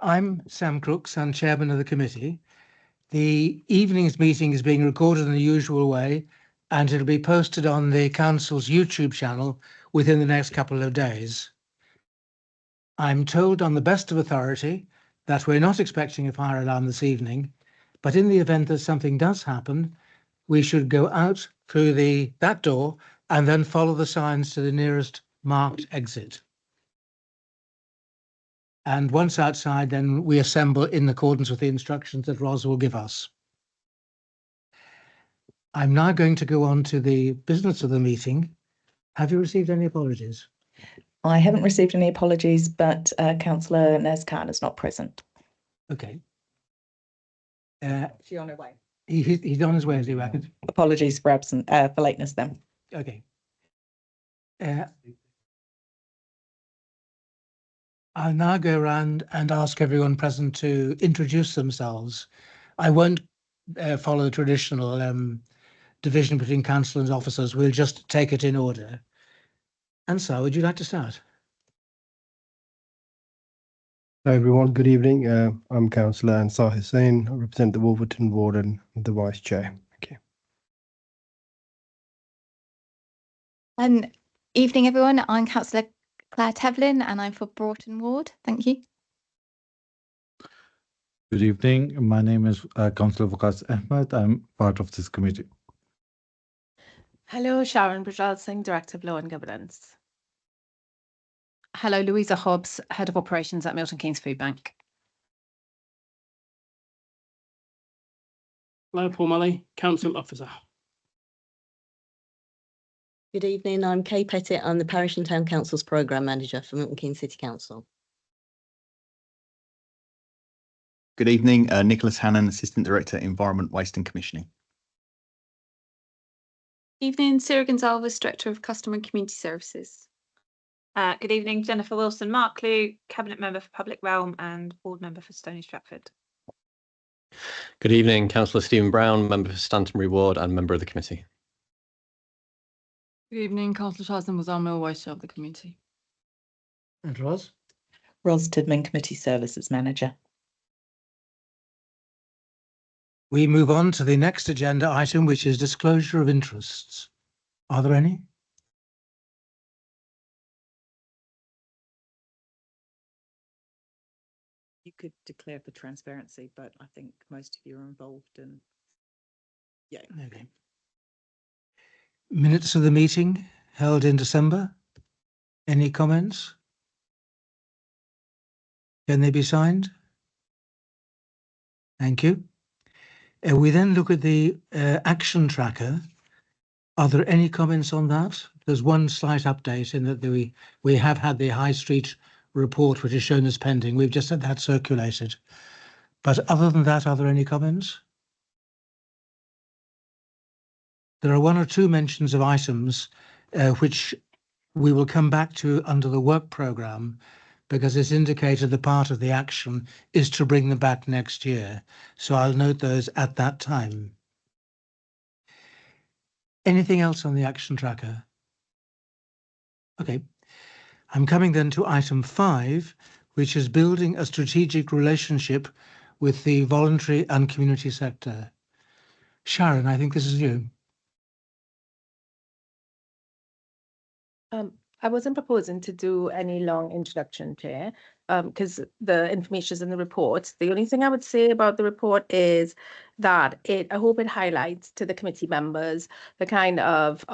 I'm Sam Crooks, I'm chairman of the committee. The evening's meeting is being recorded in the usual way, and it'll be posted on the council's YouTube channel within the next couple of days. I'm told on the best of authority that we're not expecting a fire alarm this evening, but in the event that something does happen, we should go out through that door and then follow the signs to the nearest marked exit. And once outside, then we assemble in accordance with the instructions that Ros will give us. I'm now going to go on to the business of the meeting. Have you received any apologies? I haven't received any apologies, but Councillor Nez Khan is not present. Okay. She's on her way. He's on his way, is he, reckon? Apologies for lateness then. Okay. I'll now go around and ask everyone present to introduce themselves. I won't follow the traditional division between council and officers. We'll just take it in order. And so, would you like to start? Hi everyone, good evening. I'm Councillor Ansar Hussain. I represent the Wolverton Ward and the Vice Chair. Thank you. Evening everyone, I'm Councillor Claire Tevlin and I'm for Broughton Ward. Thank you. Good evening, my name is Councillor Waqas Ahmed. I'm part of this committee. Hello, Sharon Bajal Singh, Director of Law and Governance. Hello, Louisa Hobbs, Head of Operations at Milton Keynes Food Bank. Hello, Paul Malley, Council Officer. Good evening, I'm Kay Pettit. I'm the Parish and Town Council's Programme Manager for Milton Keynes City Council. Good evening, Nicholas Hannon, Assistant Director, Environment, Waste and Commissioning. Evening, Sarah Gonzalez, Director of Customer and Community Services. Good evening, Jennifer Wilson Marklew, Cabinet Member for Public Realm and Board Member for Stony Stratford. Good evening, Councillor Stephen Brown, Member for Stantonbury Ward and Member of the Committee. Good evening, Councillor Shazin Wazamil, Vice Chair of the Committee. And Ros? Ros Tidman, Committee Services Manager. We move on to the next agenda item, which is disclosure of interests. Are there any? You could declare for transparency, but I think most of you are involved and yeah. Okay. Minutes of the meeting held in December. Any comments? Can they be signed? Thank you. We then look at the action tracker. Are there any comments on that? There's one slight update in that we have had the High Street report, which is shown as pending. We've just had that circulated. But other than that, are there any comments? There are one or two mentions of items which we will come back to under the work programme, because it's indicated the part of the action is to bring them back next year. So I'll note those at that time. Anything else on the action tracker? Okay. I'm coming then to item 5, which is building a strategic relationship with the voluntary and community sector. Sharon, I think this is you. I wasn't proposing to do any long introduction, Chair, because the information is in the report. The only thing I would say about the report is that I hope it highlights to the committee members the kind of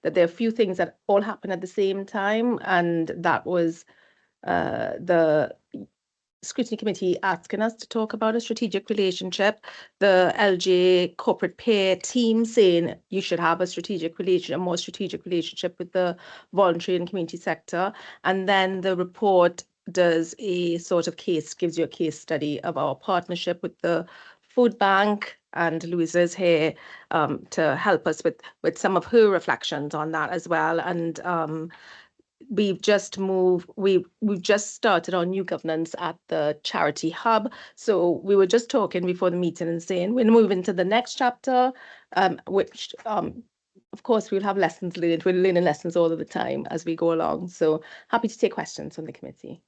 that there are a few things that all happen at the same time, and that was the Scrutiny Committee asking us to talk about a strategic relationship, the LJ corporate peer team saying you should have a more strategic relationship with the voluntary and community sector, and then the report does a sort of gives you a case study of our partnership with the food bank, and Louisa is here to help us with some of her reflections on that as well. And we've just started our new governance at the charity hub. So we were just talking before the meeting and saying we're moving to the next chapter, which of course we'll have lessons learned. We're learning lessons all of the time as we go along. So happy to take questions from the committee.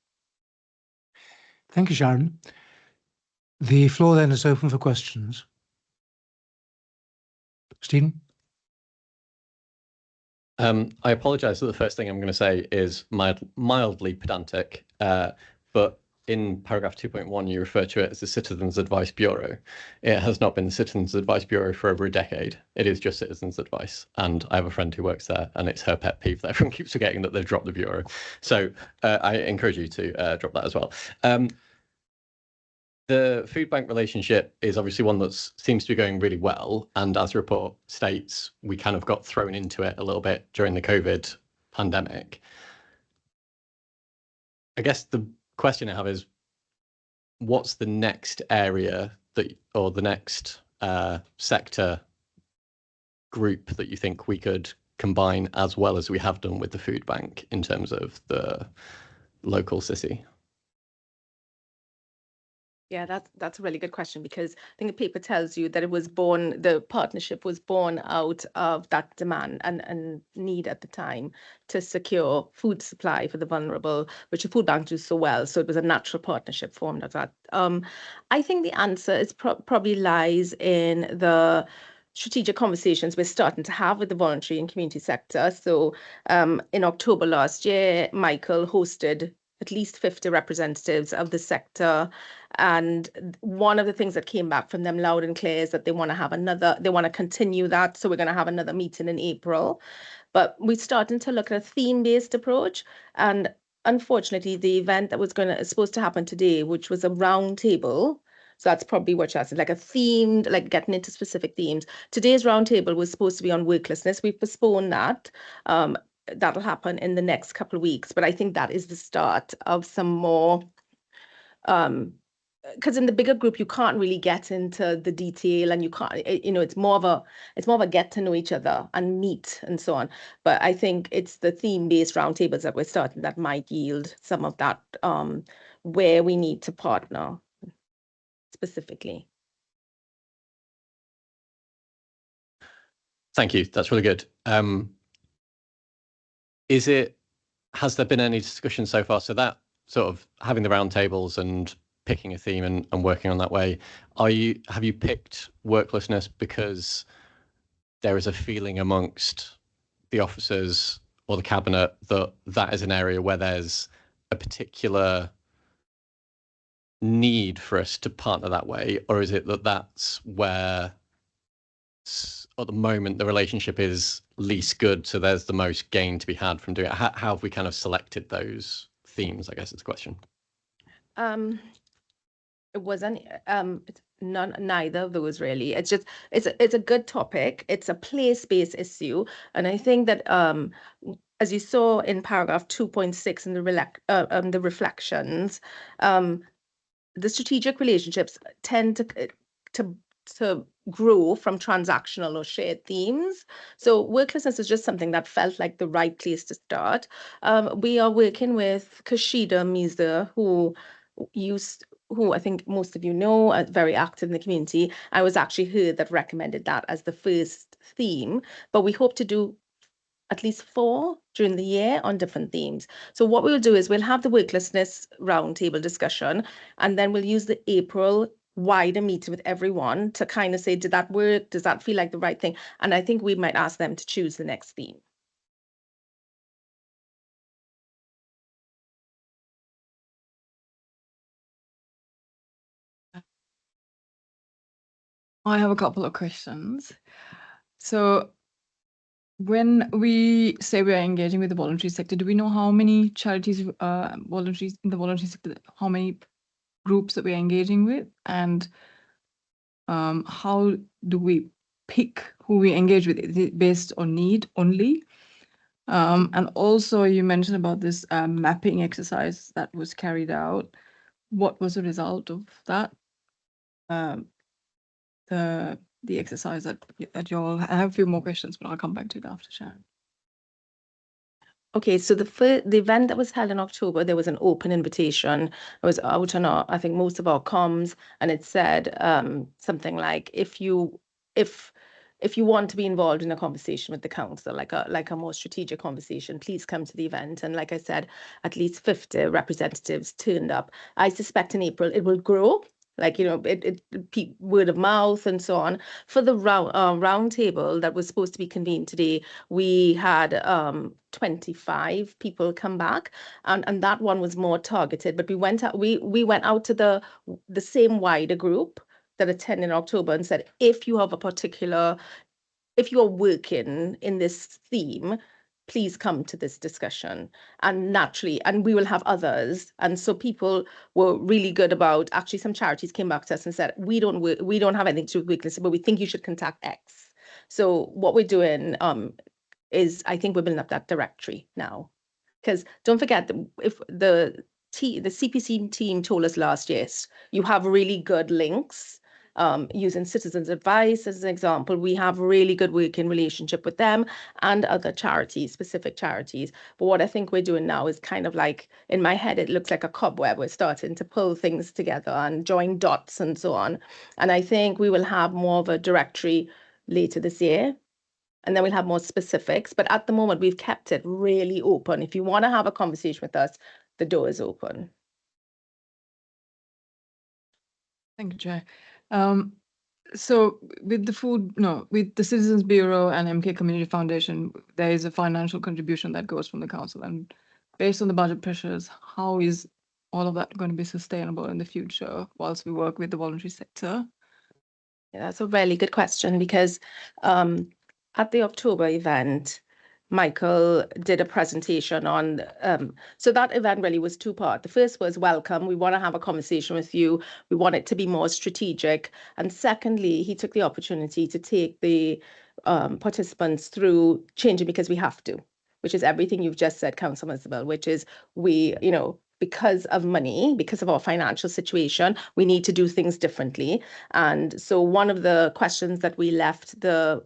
Thank you, Sharon. The floor then is open for questions. Stephen? I apologise that the first thing I'm going to say is mildly pedantic, but in paragraph 2.1, you refer to it as the Citizens Advice Bureau. It has not been the Citizens Advice Bureau for over a decade. It is just Citizens Advice. And I have a friend who works there, and it's her pet peeve that everyone keeps forgetting that they've dropped the Bureau. So I encourage you to drop that as well. The food bank relationship is obviously one that seems to be going really well. And as the report states, we kind of got thrown into it a little bit during the COVID pandemic. I guess the question I have is, what's the next area that, or the next sector group that you think we could combine as well as we have done with the food bank in terms of the local city? Yeah, that's a really good question, because I think the paper tells you that it was born, the partnership was born out of that demand and need at the time to secure food supply for the vulnerable, which the food bank do so well. So it was a natural partnership formed of that. I think the answer is probably lies in the strategic conversations we're starting to have with the voluntary and community sector. So in October last year, Michael hosted at least 50 representatives of the sector. And one of the things that came back from them loud and clear is that they want to continue that. So we're going to have another meeting in April. But we're starting to look at a theme-based approach. And unfortunately, the event that was supposed to happen today, which was a round table, so that's probably what you're asking, like a themed, like getting into specific themes. Today's roundtable was supposed to be on worklessness. We've postponed that. That'll happen in the next couple of weeks. But I think that is the start of some more, because in the bigger group, you can't really get into the detail, and you can't, it's more of a get to know each other and meet and so on. But I think it's the theme-based roundtables that we're starting that might yield some of that, where we need to partner specifically. Thank you. That's really good. Has there been any discussion so far? So that sort of having the roundtables and picking a theme and working on that way, have you picked worklessness because there is a feeling amongst the officers or the cabinet that is an area where there's a particular need for us to partner that way? Or is it that's where at the moment the relationship is least good, so there's the most gain to be had from doing it? How have we kind of selected those themes, I guess is the question. It wasn't it's neither of those really. It's just it's a good topic. It's a place-based issue, and I think that as you saw in paragraph 2.6 in the reflections, the strategic relationships tend to grow from transactional or shared themes. So worklessness is just something that felt like the right place to start. We are working with Kashida Miza, who I think most of you know, are very active in the community. I was actually her that recommended that as the first theme, but we hope to do at least 4 during the year on different themes. So what we'll do is we'll have the worklessness roundtable discussion, and then we'll use the April wider meeting with everyone to kind of say, did that work? Does that feel like the right thing? And I think we might ask them to choose the next theme. I have a couple of questions. So when we say we are engaging with the voluntary sector, do we know how many charities, voluntaries in the voluntary sector, how many groups that we're engaging with? And how do we pick who we engage with? Is it based on need only? And also you mentioned about this mapping exercise that was carried out. What was the result of that? The exercise that you all, I have a few more questions, but I'll come back to it after Sharon. Okay, so the event that was held in October, there was an open invitation. It was out on I think most of our comms, and it said something like, if if you want to be involved in a conversation with the council, like a more strategic conversation, please come to the event. And like I said, at least 50 representatives turned up. I suspect in April it will grow, like, you know, word of mouth and so on. For the round table that was supposed to be convened today, we had 25 people come back, and that one was more targeted. But we went out to the same wider group that attend in October and said, if you are working in this theme, please come to this discussion. And naturally, and we will have others. And so people were really good about, actually some charities came back to us and said, we don't have anything to do with weakness, but we think you should contact X. So what we're doing is, I think we're building up that directory now. Because don't forget, if the CPC team told us last year, you have really good links. Using Citizens Advice as an example, we have really good working relationship with them and other charities, specific charities. But what I think we're doing now is kind of like, in my head, it looks like a cobweb. We're starting to pull things together and join dots and so on. And I think we will have more of a directory later this year. And then we'll have more specifics. But at the moment, we've kept it really open. If you want to have a conversation with us, the door is open. Thank you, Chair. So with the Citizens Bureau and MK Community Foundation, there is a financial contribution that goes from the council. And based on the budget pressures, how is all of that going to be sustainable in the future whilst we work with the voluntary sector? Yeah, that's a really good question, because at the October event, Michael did a presentation on, so that event really was two-part. The first was welcome. We want to have a conversation with you. We want it to be more strategic. And secondly, he took the opportunity to take the participants through changing because we have to, which is everything you've just said, Councillor Isabel, which is because of money, because of our financial situation, we need to do things differently. And so one of the questions that we left the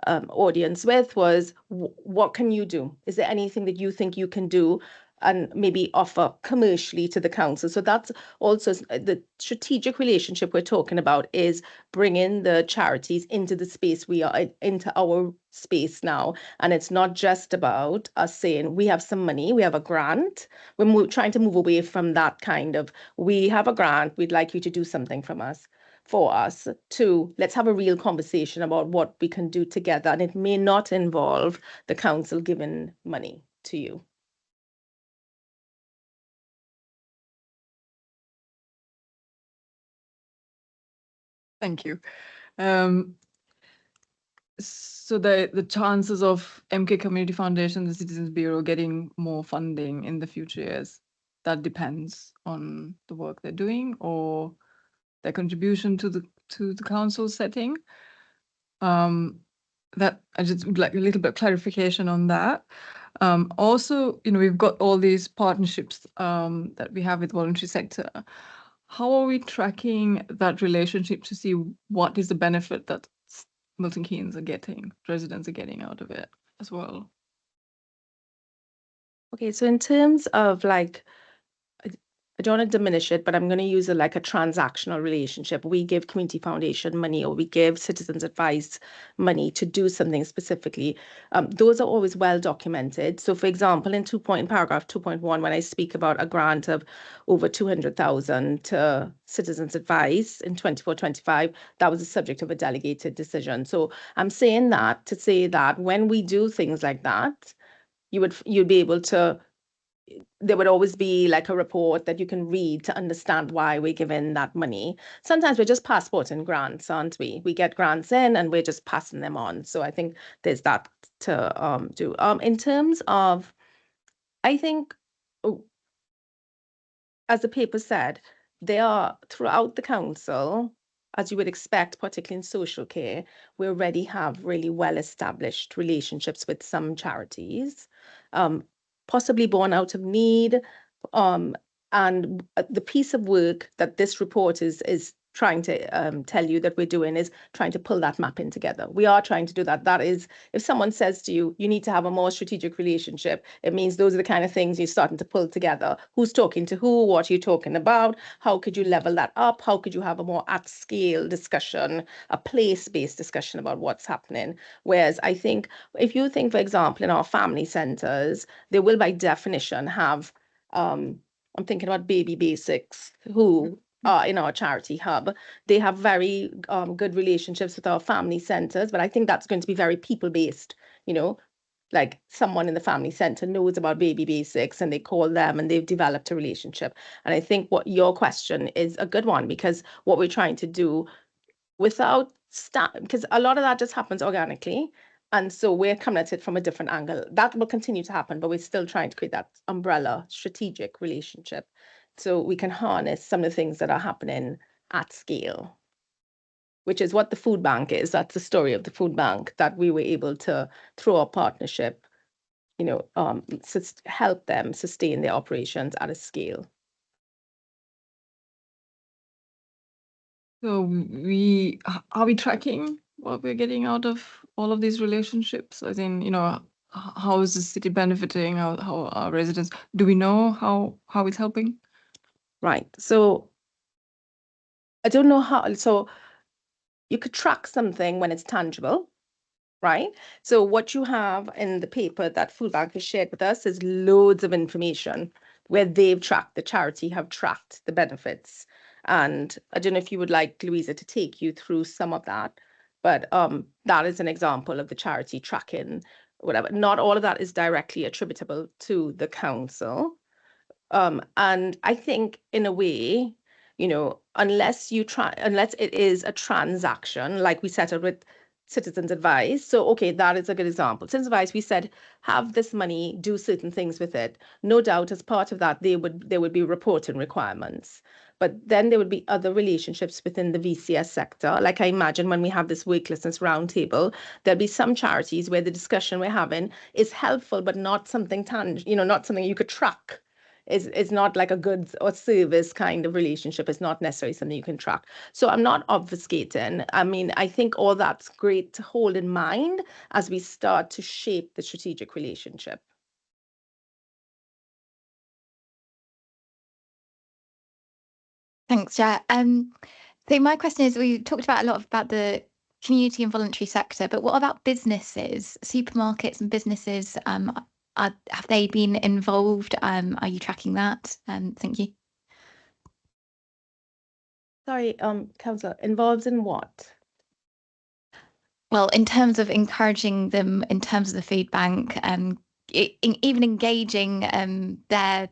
audience with was, what can you do? Is there anything that you think you can do and maybe offer commercially to the council? So that's also the strategic relationship we're talking about, is bringing the charities into the space we are, into our space now. And it's not just about us saying, we have some money, we have a grant. We're trying to move away from that kind of, we have a grant, we'd like you to do something for us, to let's have a real conversation about what we can do together. And it may not involve the council giving money to you. Thank you. So the chances of MK Community Foundation, the Citizens Bureau getting more funding in the future years, that depends on the work they're doing or their contribution to the council setting. That I just would like a little bit of clarification on that. Also, we've got all these partnerships that we have with the voluntary sector. How are we tracking that relationship to see what is the benefit that Milton Keynes are getting, residents are getting out of it as well? Okay, so in terms of I don't want to diminish it, but I'm going to use it like a transactional relationship. We give Community Foundation money, or we give Citizens Advice money to do something specifically. Those are always well documented. So for example, in paragraph 2.1, when I speak about a grant of over 200,000 to Citizens Advice in 24-25, that was the subject of a delegated decision. So I'm saying that to say that when we do things like that, you'd be able to, there would always be like a report that you can read to understand why we're giving that money. Sometimes we're just passporting grants, aren't we? We get grants in and we're just passing them on. So I think there's that to do. In terms of, I think, as the paper said, they are throughout the council, as you would expect, particularly in social care, we already have really well-established relationships with some charities. Possibly born out of need, and the piece of work that this report is trying to tell you that we're doing is trying to pull that map in together. We are trying to do that. That is, if someone says to you, you need to have a more strategic relationship, it means those are the kind of things you're starting to pull together. Who's talking to who? What are you talking about? How could you level that up? How could you have a more at scale discussion, a place-based discussion about what's happening? Whereas I think if you think, for example, in our family centers, they will by definition have, I'm thinking about Baby Basics, who are in our charity hub. They have very good relationships with our family centers, but I think that's going to be very people-based, you know, like someone in the family center knows about Baby Basics and they call them and they've developed a relationship. And I think what your question is a good one, because what we're trying to do without because a lot of that just happens organically. And so we're coming at it from a different angle. That will continue to happen, but we're still trying to create that umbrella strategic relationship so we can harness some of the things that are happening at scale, which is what the food bank is. That's the story of the food bank, that we were able to, through our partnership, you know, help them sustain their operations at a scale. So are we tracking what we're getting out of all of these relationships? As in, you know, how is the city benefiting? How are residents? Do we know how it's helping? Right. So I don't know how. So you could track something when it's tangible, right? So what you have in the paper that Food Bank has shared with us is loads of information where they've tracked, the charity have tracked the benefits. And I don't know if you would like Louisa to take you through some of that, but that is an example of the charity tracking, whatever. Not all of that is directly attributable to the council. And I think in a way, you know, unless it is a transaction, like we settled with Citizens Advice. So, okay, that is a good example. Citizens Advice, we said, have this money, do certain things with it. No doubt as part of that, there would be reporting requirements. But then there would be other relationships within the VCS sector. Like I imagine when we have this worklessness roundtable, there'll be some charities where the discussion we're having is helpful, but not something tangible, you know, not something you could track. It's not like a goods or service kind of relationship. It's not necessarily something you can track. So I'm not obfuscating. I mean, I think all that's great to hold in mind as we start to shape the strategic relationship. Thanks, Chair. So my question is, we talked about a lot about the community and voluntary sector, but what about businesses, supermarkets and businesses? Have they been involved? Are you tracking that? Thank you. Sorry, Councillor, involved in what? Well, in terms of encouraging them, in terms of the food bank, even engaging their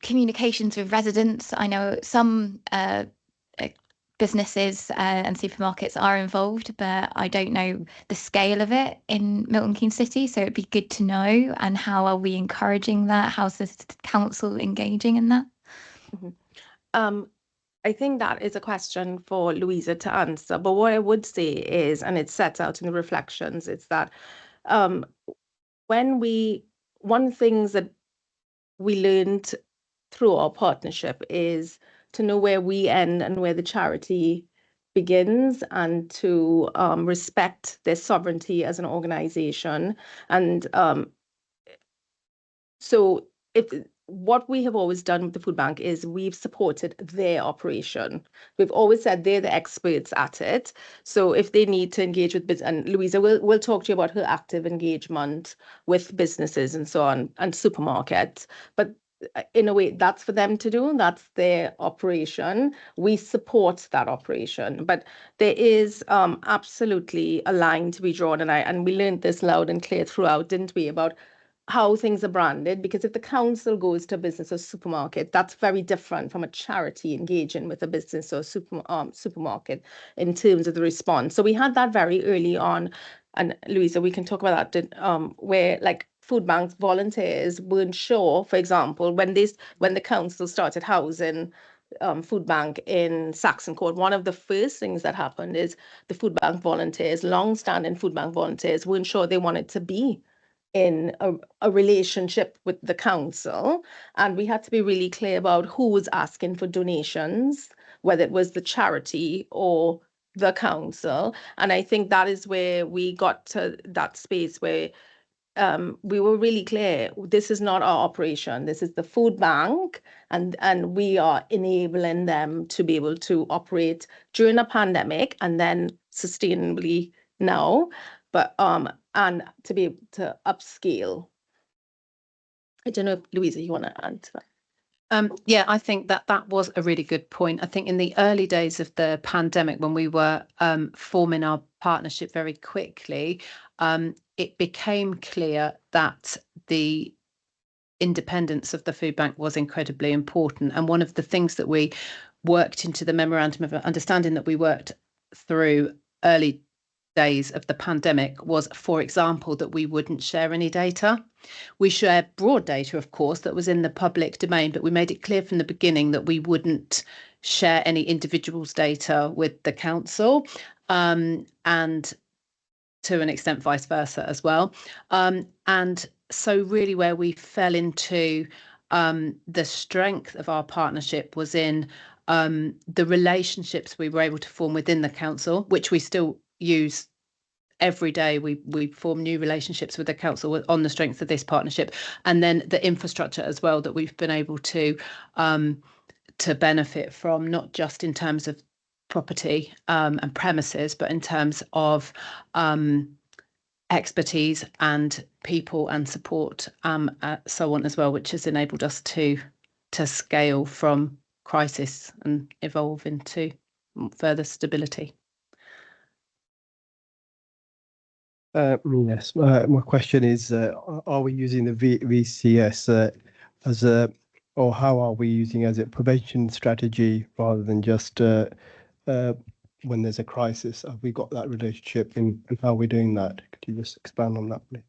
communications with residents. I know some businesses and supermarkets are involved, but I don't know the scale of it in Milton Keynes City. So it'd be good to know. And how are we encouraging that? How's the council engaging in that? Mm-hmm. I think that is a question for Louisa to answer. But what I would say is, and it's set out in the reflections, it's that one of the things that we learned through our partnership is to know where we end and where the charity begins, and to respect their sovereignty as an organization. And so what we have always done with the food bank is we've supported their operation. We've always said they're the experts at it. So if they need to engage with business, and Louisa will talk to you about her active engagement with businesses and so on, and supermarkets, but in a way that's for them to do. That's their operation. We support that operation, but there is absolutely a line to be drawn, and we learned this loud and clear throughout, didn't we, about how things are branded. Because if the council goes to a business or supermarket, that's very different from a charity engaging with a business or supermarket in terms of the response. So we had that very early on, and Louisa, we can talk about that, where like food banks volunteers weren't sure, for example, when the council started housing food bank in Saxon Court, one of the first things that happened is the food bank volunteers, long-standing food bank volunteers, weren't sure they wanted to be in a relationship with the council, and we had to be really clear about who was asking for donations whether it was the charity or the council. And I think that is where we got to that space where we were really clear, this is not our operation, this is the food bank, and we are enabling them to be able to operate during a pandemic and then sustainably now, but and to be able to upscale. I don't know if Louisa, you want to add to that? Yeah, I think that was a really good point. I think in the early days of the pandemic, when we were forming our partnership very quickly, it became clear that the independence of the food bank was incredibly important. And one of the things that we worked into the memorandum of understanding that we worked through early days of the pandemic was, for example, that we wouldn't share any data. We shared broad data, of course, that was in the public domain, but we made it clear from the beginning that we wouldn't share any individuals' data with the council, and to an extent vice versa as well. And so really where we fell into the strength of our partnership was in the relationships we were able to form within the council, which we still use every day. We form new relationships with the council on the strength of this partnership, and then the infrastructure as well that we've been able to benefit from, not just in terms of property and premises, but in terms of expertise and people and support, so on as well, which has enabled us to scale from crisis and evolve into further stability. Yes, my question is, are we using the VCS as a, or how are we using as a prevention strategy rather than just when there's a crisis? Have we got that relationship and how are we doing that? Could you just expand on that, please?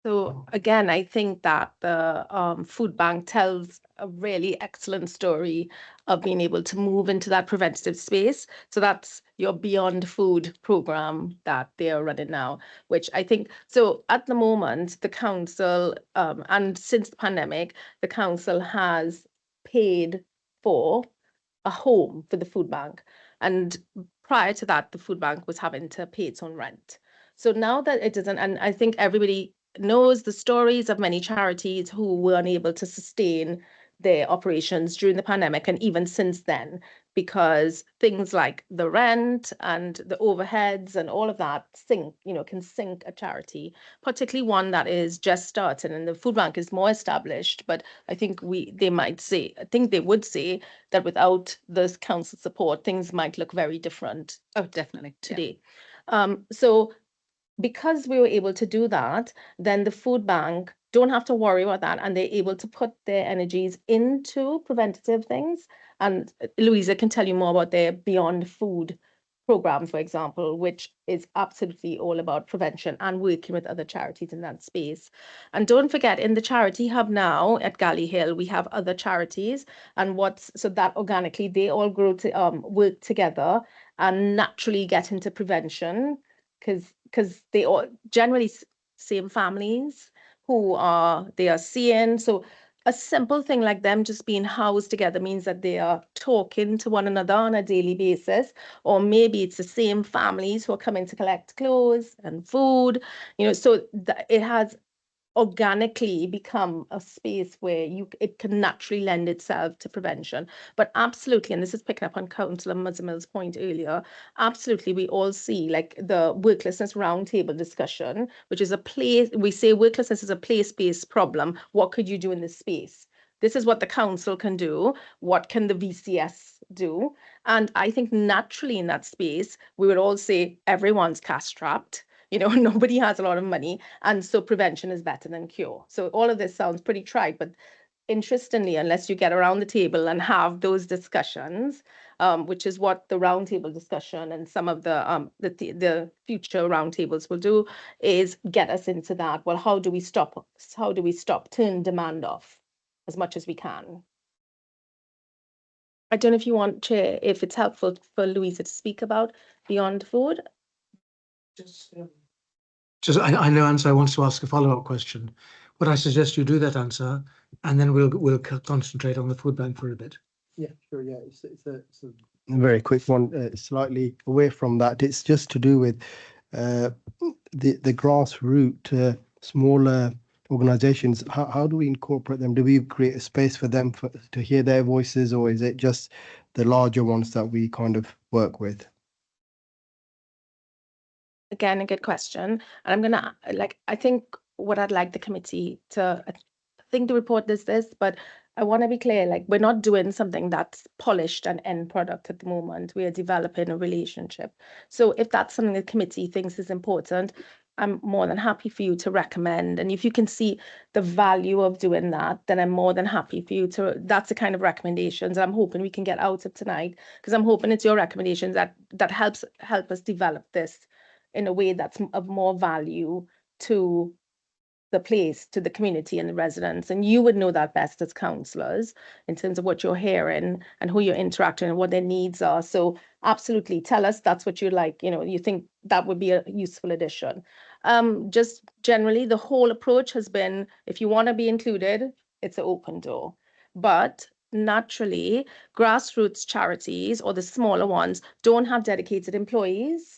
So again, I think that the food bank tells a really excellent story of being able to move into that preventative space. So that's your Beyond Food program that they are running now, which I think, so at the moment, the council, and since the pandemic, the council has paid for a home for the food bank. And prior to that, the food bank was having to pay its own rent. So now that it doesn't, and I think everybody knows the stories of many charities who were unable to sustain their operations during the pandemic and even since then, because things like the rent and the overheads and all of that can sink a charity, particularly one that is just starting. And the food bank is more established, but I think they would say that without this council support, things might look very different. Oh, definitely. Today. Yeah. So because we were able to do that, then the food bank don't have to worry about that, and they're able to put their energies into preventative things. And Louisa can tell you more about their Beyond Food program, for example, which is absolutely all about prevention and working with other charities in that space. And don't forget, in the charity hub now at Galley Hill, we have other charities, and so that organically they all grow to work together and naturally get into prevention, because they all generally same families who they are seeing. So a simple thing like them just being housed together means that they are talking to one another on a daily basis, or maybe it's the same families who are coming to collect clothes and food, so it has organically become a space where it can naturally lend itself to prevention. But absolutely, and this is picking up on Councillor Muzamil's point earlier, absolutely, we all see like the worklessness roundtable discussion, which is we say worklessness is a place-based problem. What could you do in this space? This is what the council can do. What can the VCS do? And I think naturally in that space, we would all say everyone's cash strapped. Nobody has a lot of money, and so prevention is better than cure. So all of this sounds pretty trite, but interestingly, unless you get around the table and have those discussions, which is what the roundtable discussion and some of the future roundtables will do, is get us into that. Well, how do we stop turn demand off as much as we can? I don't know if you want, Chair, if it's helpful for Louisa to speak about Beyond Food. I know Ansar wants to ask a follow-up question. Would I suggest you do that, Ansar, and then we'll concentrate on the food bank for a bit. Yeah, sure. Yeah, it's a very quick one, slightly away from that. It's just to do with the grassroots smaller organizations. How do we incorporate them? Do we create a space for them to hear their voices, or is it just the larger ones that we kind of work with? Again, a good question. And I'm gonna I think what I'd like the committee to, I think the report does this, but I want to be clear, like we're not doing something that's polished and end product at the moment. We are developing a relationship. So if that's something the committee thinks is important, I'm more than happy for you to recommend. And if you can see the value of doing that, then I'm more than happy for you to, that's the kind of recommendations I'm hoping we can get out of tonight, because I'm hoping it's your recommendations that help us develop this in a way that's of more value to the place, to the community and the residents. And you would know that best as councillors in terms of what you're hearing and who you're interacting and what their needs are. So absolutely tell us that's what you like, you think that would be a useful addition. Just generally, the whole approach has been, if you want to be included, it's an open door. But naturally, grassroots charities or the smaller ones don't have dedicated employees.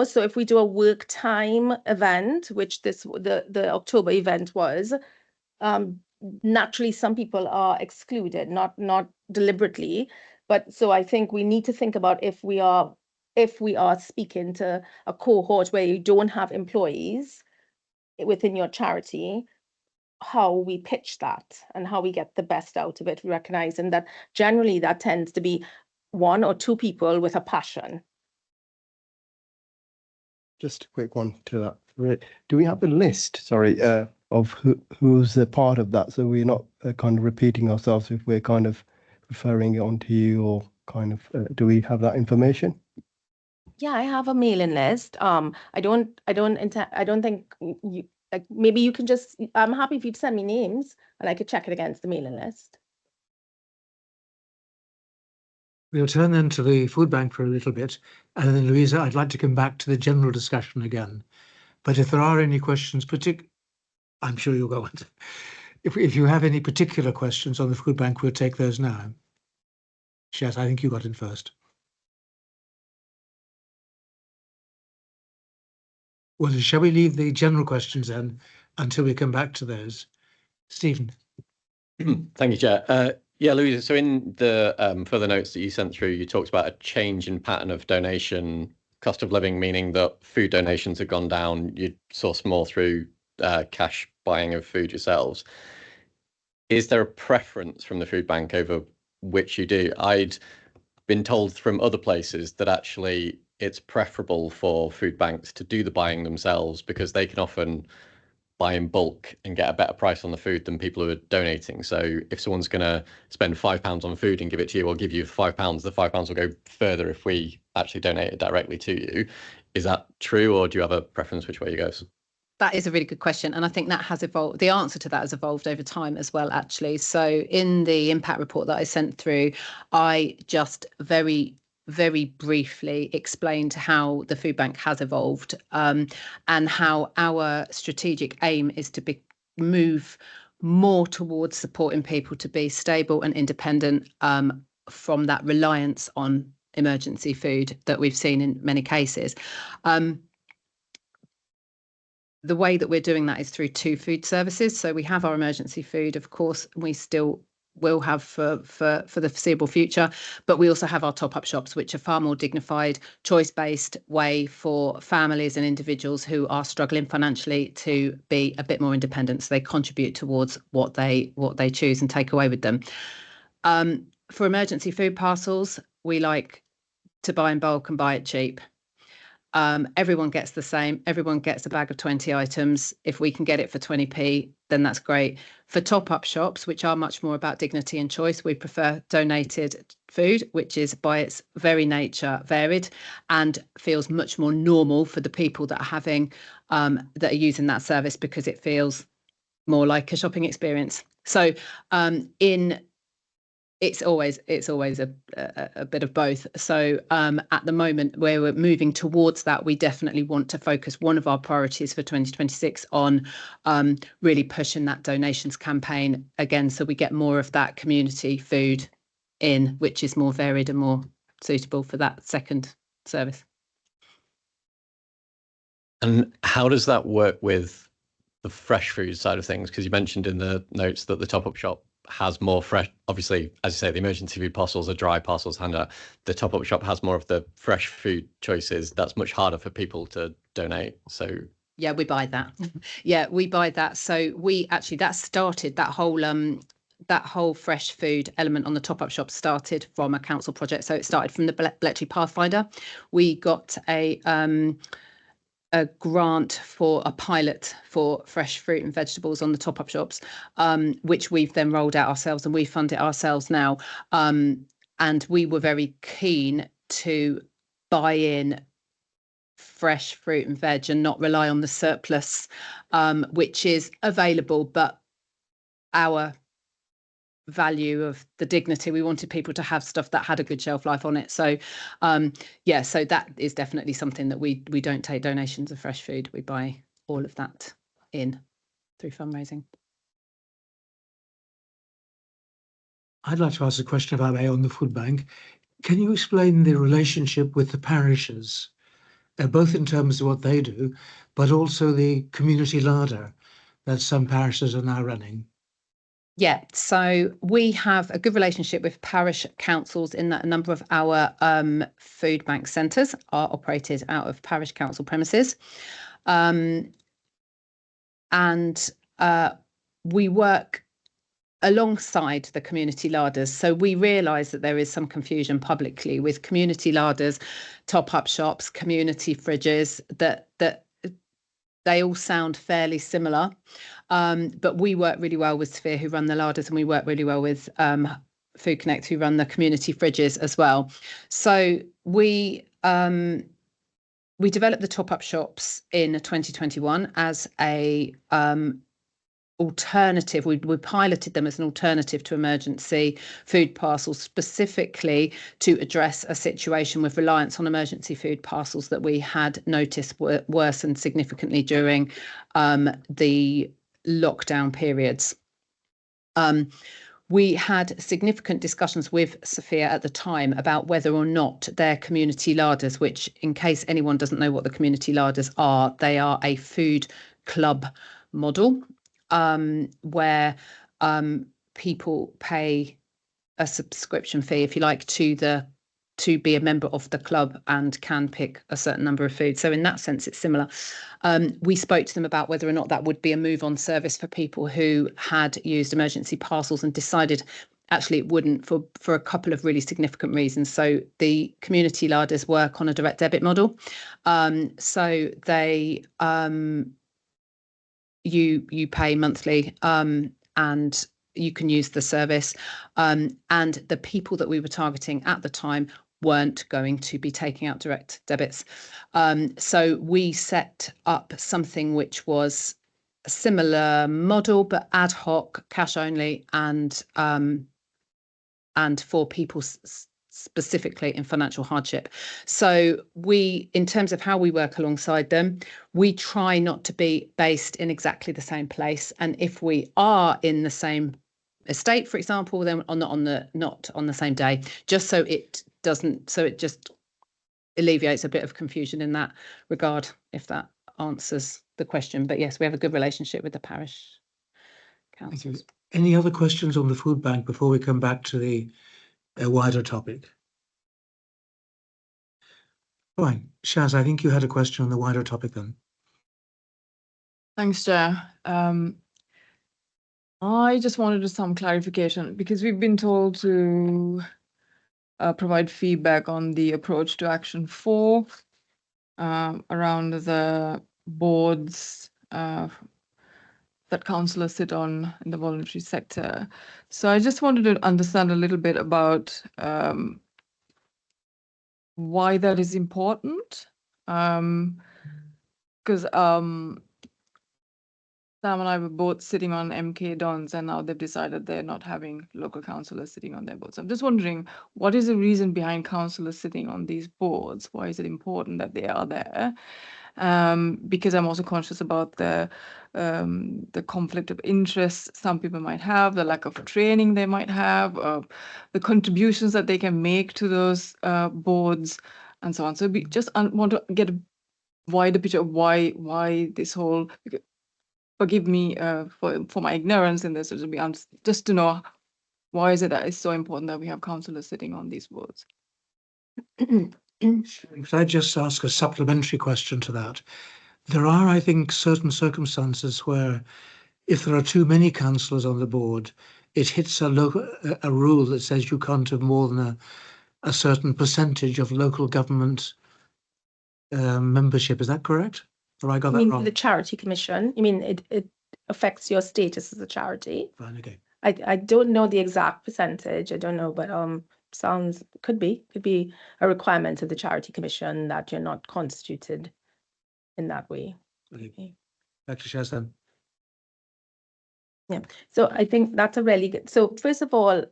So if we do a work time event, which the October event was, naturally some people are excluded, not deliberately, but so I think we need to think about if we are speaking to a cohort where you don't have employees within your charity, how we pitch that and how we get the best out of it, recognizing that generally that tends to be one or two people with a passion. Just a quick one to that. Do we have a list, sorry, of who's a part of that? So we're not kind of repeating ourselves if we're kind of referring it on to you, or kind of, do we have that information? Yeah, I have a mailing list. I don't think you, like, maybe you can just, I'm happy if you'd send me names and I could check it against the mailing list. We'll turn then to the food bank for a little bit, and then Louisa, I'd like to come back to the general discussion again. But if there are any questions, I'm sure you'll go on. If you have any particular questions on the food bank, we'll take those now. Shez, I think you got in first. Well, shall we leave the general questions then until we come back to those? Stephen. Thank you, Chair. Yeah, Louisa, so in the further notes that you sent through, you talked about a change in pattern of donation, cost of living, meaning that food donations have gone down. You source more through cash buying of food yourselves. Is there a preference from the food bank over which you do? I'd been told from other places that actually it's preferable for food banks to do the buying themselves, because they can often buy in bulk and get a better price on the food than people who are donating. So if someone's going to spend £5 on food and give it to you, or give you £5, the £5 will go further if we actually donate it directly to you. Is that true, or do you have a preference which way you go? That is a really good question. And I think that has evolved. The answer to that has evolved over time as well, actually. So in the impact report that I sent through, I just very briefly explained how the food bank has evolved, and how our strategic aim is to move more towards supporting people to be stable and independent from that reliance on emergency food that we've seen in many cases. The way that we're doing that is through two food services. So we have our emergency food, of course, we still will have for the foreseeable future, but we also have our top-up shops, which are far more dignified, choice-based way for families and individuals who are struggling financially to be a bit more independent, so they contribute towards what they choose and take away with them. For emergency food parcels, we like to buy in bulk and buy it cheap. Everyone gets the same. Everyone gets a bag of 20 items. If we can get it for 20p, then that's great. For top-up shops, which are much more about dignity and choice, we prefer donated food, which is by its very nature varied and feels much more normal for the people that are having that are using that service, because it feels more like a shopping experience. So in It's always a bit of both. So at the moment where we're moving towards that, we definitely want to focus one of our priorities for 2026 on really pushing that donations campaign again, so we get more of that community food in, which is more varied and more suitable for that second service. And how does that work with the fresh food side of things? Because you mentioned in the notes that the top-up shop has more fresh, obviously, as you say, the emergency food parcels are dry parcels handout. The top-up shop has more of the fresh food choices. That's much harder for people to donate. So yeah, we buy that. Yeah, we buy that. So we actually, that started, that whole fresh food element on the top-up shop started from a council project. So it started from the Bletchley Pathfinder. We got a grant for a pilot for fresh fruit and vegetables on the top-up shops, which we've then rolled out ourselves, and we fund it ourselves now. And we were very keen to buy in fresh fruit and veg and not rely on the surplus, which is available, but our value of the dignity, we wanted people to have stuff that had a good shelf life on it. So yeah, so that is definitely something that we don't take donations of fresh food. We buy all of that in through fundraising. I'd like to ask a question, if I may, on the food bank. Can you explain the relationship with the parishes, both in terms of what they do, but also the community larder that some parishes are now running? Yeah, so we have a good relationship with parish councils in that a number of our food bank centres are operated out of parish council premises. And we work alongside the community larders. So we realise that there is some confusion publicly with community larders, top-up shops, community fridges, that they all sound fairly similar. But we work really well with Sphere, who run the larders, and we work really well with Food Connect, who run the community fridges as well. So we developed the top-up shops in 2021 as a alternative. We piloted them as an alternative to emergency food parcels, specifically to address a situation with reliance on emergency food parcels that we had noticed worsened significantly during the lockdown periods. We had significant discussions with Sophia at the time about whether or not their community larders, which, in case anyone doesn't know what the community larders are, they are a food club model, where people pay a subscription fee, if you like, to be a member of the club and can pick a certain number of foods. So in that sense, it's similar. We spoke to them about whether or not that would be a move on service for people who had used emergency parcels, and decided actually it wouldn't, for a couple of really significant reasons. So the community larders work on a direct debit model. So they you pay monthly, and you can use the service. And the people that we were targeting at the time weren't going to be taking out direct debits. So we set up something which was a similar model, but ad hoc, cash only, and for people specifically in financial hardship. So we, in terms of how we work alongside them, we try not to be based in exactly the same place. And if we are in the same estate, for example, then not on the same day, just so it just alleviates a bit of confusion in that regard, if that answers the question. But yes, we have a good relationship with the parish councils. Any other questions on the food bank before we come back to the wider topic? Fine. Shaz, I think you had a question on the wider topic then. Thanks, Chair. I just wanted some clarification, because we've been told to provide feedback on the approach to Action 4 around the boards that councillors sit on in the voluntary sector. So I just wanted to understand a little bit about why that is important. Because Sam and I were both sitting on MK Dons, and now they've decided they're not having local councillors sitting on their boards. I'm just wondering, what is the reason behind councillors sitting on these boards? Why is it important that they are there? Because I'm also conscious about the conflict of interest some people might have, the lack of training they might have, the contributions that they can make to those boards, and so on. So we just want to get a wider picture of why this whole. Forgive me for my ignorance in this. It would be just to know why is it that it's so important that we have councillors sitting on these boards. Could I just ask a supplementary question to that? There are, I think, certain circumstances where if there are too many councillors on the board, it hits a rule that says you can't have more than a certain percentage of local government membership. Is that correct? Or I got You that mean wrong? the charity commission? You mean it affects your status as a charity? Fine, okay. I don't know the exact percentage. I don't know, but could be a requirement of the charity commission that you're not constituted in that way. Okay. Back to Shazan. Yeah, so I think that's a really good. So first of all,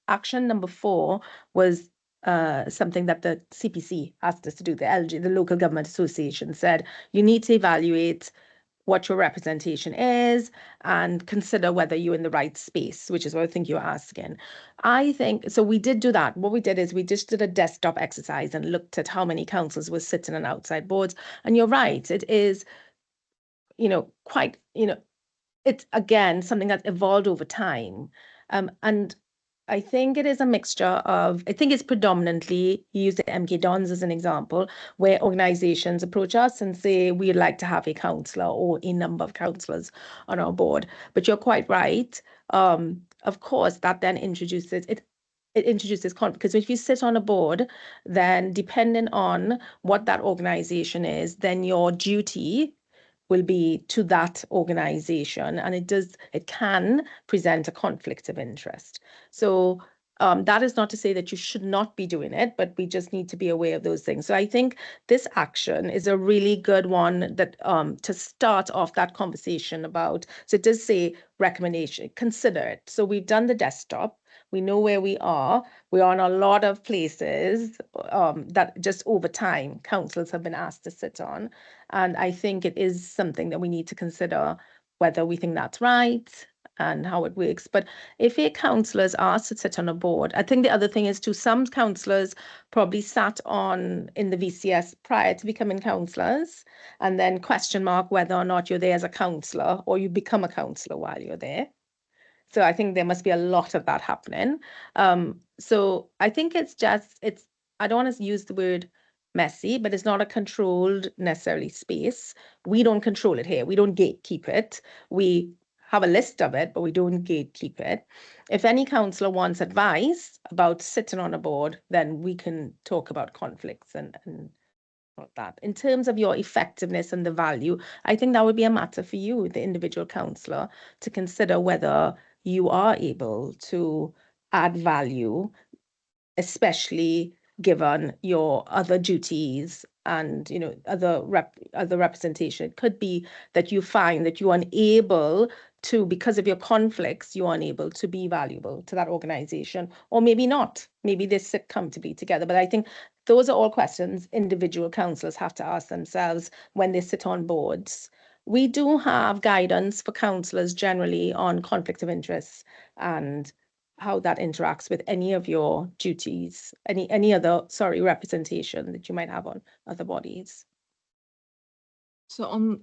action number 4 was something that the CPC asked us to do. The Local Government Association said you need to evaluate what your representation is and consider whether you're in the right space, which is what I think you're asking. I think, so we did do that. What we did is we just did a desktop exercise and looked at how many councils were sitting on outside boards. And you're right, it is, quite, it's again, something that's evolved over time. And I think it is a mixture of, I think it's predominantly, you use the MK Dons as an example, where organizations approach us and say, we'd like to have a councillor or a number of councillors on our board. But you're quite right. Of course, that then introduces, it introduces conflict, because if you sit on a board, then depending on what that organization is, then your duty will be to that organization, and it can present a conflict of interest. So that is not to say that you should not be doing it, but we just need to be aware of those things. So I think this action is a really good one that to start off that conversation about. So it does say recommendation, consider it. So we've done the desktop. We know where we are. We're on a lot of places that just over time, councils have been asked to sit on. And I think it is something that we need to consider whether we think that's right and how it works. But if a councillor is asked to sit on a board, I think the other thing is too, some councillors probably sat in the VCS prior to becoming councillors, and then question mark whether or not you're there as a councillor or you become a councillor while you're there. So I think there must be a lot of that happening. So I think I don't want to use the word messy, but it's not a controlled necessarily space. We don't control it here. We don't gatekeep it. We have a list of it, but we don't gatekeep it. If any councillor wants advice about sitting on a board, then we can talk about conflicts and that. In terms of your effectiveness and the value, I think that would be a matter for you, the individual councillor, to consider whether you are able to add value, especially given your other duties and other representation. It could be that you find that you're unable to, because of your conflicts, you're unable to be valuable to that organization, or maybe not. Maybe they sit comfortably together. But I think those are all questions individual councillors have to ask themselves when they sit on boards. We do have guidance for councillors generally on conflict of interest and how that interacts with any of your duties, any other, representation that you might have on other bodies. So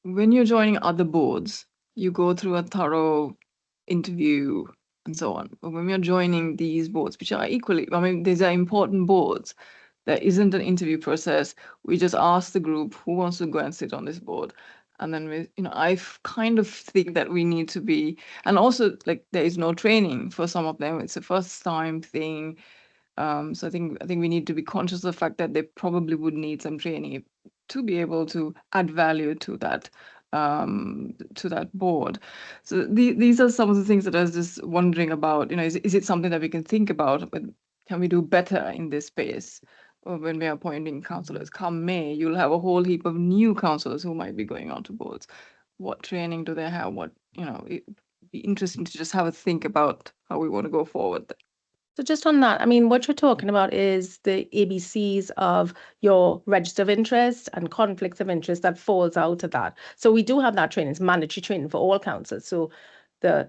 when you're joining other boards, you go through a thorough interview and so on. But when you're joining these boards, which are equally, these are important boards, there isn't an interview process. We just ask the group who wants to go and sit on this board. And then I kind of think that we need to be, and also like there is no training for some of them. It's a first time thing. So I think we need to be conscious of the fact that they probably would need some training to be able to add value to that board. So these are some of the things that I was just wondering about. Is it something that we can think about? Can we do better in this space? Or when we are appointing councillors, come May, you'll have a whole heap of new councillors who might be going on to boards. what training do they have? What, it'd be interesting to just have a think about how we want to go forward. So just on that, I mean, what you're talking about is the ABCs of your register of interest and conflicts of interest that falls out of that. So we do have that training. It's mandatory training for all councillors. So the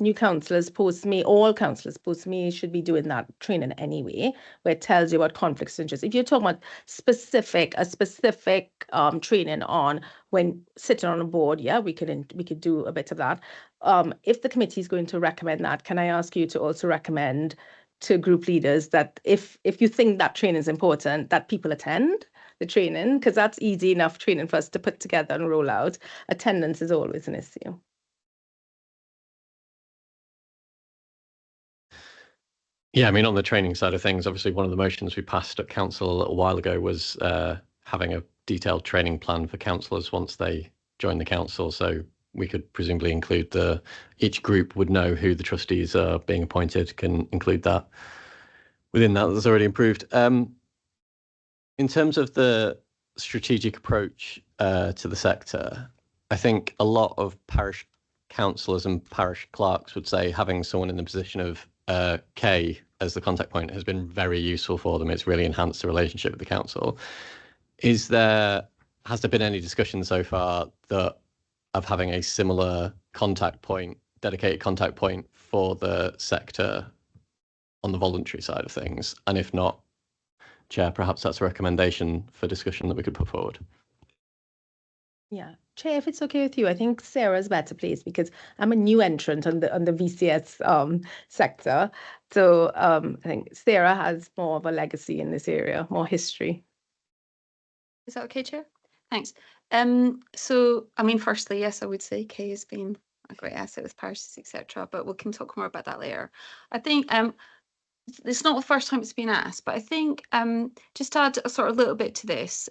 new councillors post me, all councillors post me should be doing that training anyway, where it tells you about conflicts of interest. If you're talking about a specific training on when sitting on a board, yeah, we could do a bit of that. If the committee is going to recommend that, can I ask you to also recommend to group leaders that if you think that training is important, that people attend the training, because that's easy enough training for us to put together and roll out. Attendance is always an issue. Yeah, I mean, on the training side of things, obviously one of the motions we passed at council a little while ago was having a detailed training plan for councillors once they join the council. So we could presumably include each group would know who the trustees are being appointed, can include that within that. That's already improved. In terms of the strategic approach to the sector, I think a lot of parish councillors and parish clerks would say having someone in the position of K as the contact point has been very useful for them. It's really enhanced the relationship with the council. Has there been any discussion so far of having a similar contact point, dedicated contact point for the sector on the voluntary side of things? And if not, Chair, perhaps that's a recommendation for discussion that we could put forward. Yeah, Chair, if it's okay with you, I think Sarah's better placed because I'm a new entrant on the VCS sector. So I think Sarah has more of a legacy in this area, more history. Is that okay, Chair? Thanks. So, I mean, firstly, yes, I would say Kay has been a great asset with parishes, etc. But we can talk more about that later. I think it's not the first time it's been asked, but I think just to add a sort of little bit to this,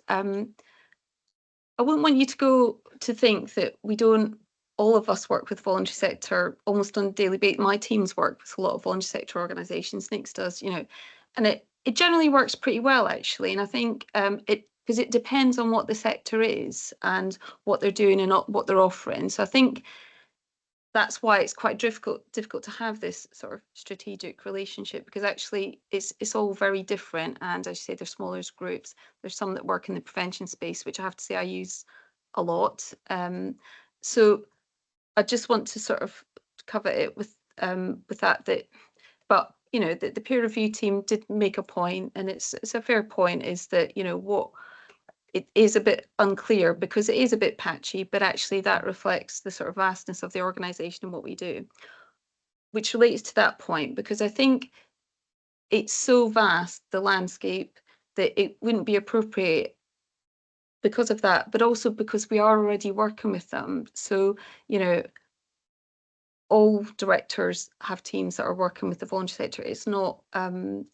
I wouldn't want you to go to think that we don't, all of us work with voluntary sector almost on a daily basis. My teams work with a lot of voluntary sector organisations, Nick's does, and it generally works pretty well, actually. And I think because it depends on what the sector is and what they're doing and what they're offering. So I think that's why it's quite difficult to have this sort of strategic relationship, because actually it's all very different. And as you say, there's smaller groups. There's some that work in the prevention space, which I have to say I use a lot. So I just want to sort of cover it with that. But the peer review team did make a point, and it's a fair point, is that what it is a bit unclear because it is a bit patchy, but actually that reflects the sort of vastness of the organisation and what we do, which relates to that point, because I think it's so vast, the landscape, that it wouldn't be appropriate because of that, but also because we are already working with them. So, all directors have teams that are working with the voluntary sector. It's not,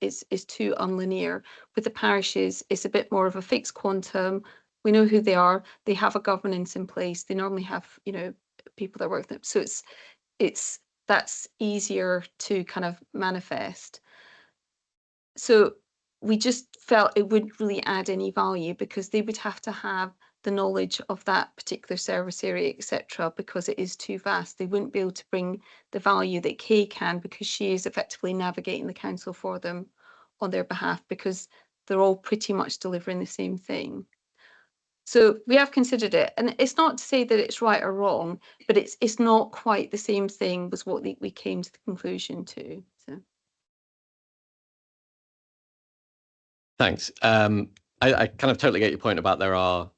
it's too unlinear. With the parishes, it's a bit more of a fixed quantum. We know who they are. They have a governance in place. They normally have, people that work with them. So that's easier to kind of manifest. So we just felt it wouldn't really add any value because they would have to have the knowledge of that particular service area, etc., because it is too vast. They wouldn't be able to bring the value that Kay can, because she is effectively navigating the council for them on their behalf, because they're all pretty much delivering the same thing. So we have considered it, and it's not to say that it's right or wrong, but it's not quite the same thing was what we came to the conclusion to. So. Thanks. I kind of totally get your point about there are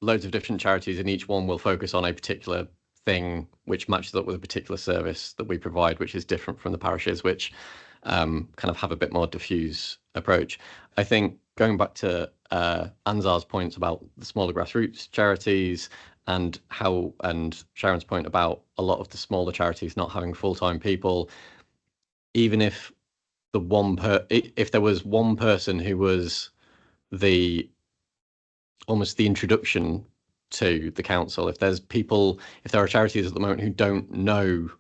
loads of different charities and each one will focus on a particular thing which matches up with a particular service that we provide, which is different from the parishes, which kind of have a bit more diffuse approach. I think going back to Anzar's points about the smaller grassroots charities and Sharon's point about a lot of the smaller charities not having full-time people, even if if there was one person who was almost the introduction to the council, if there are charities at the moment who don't know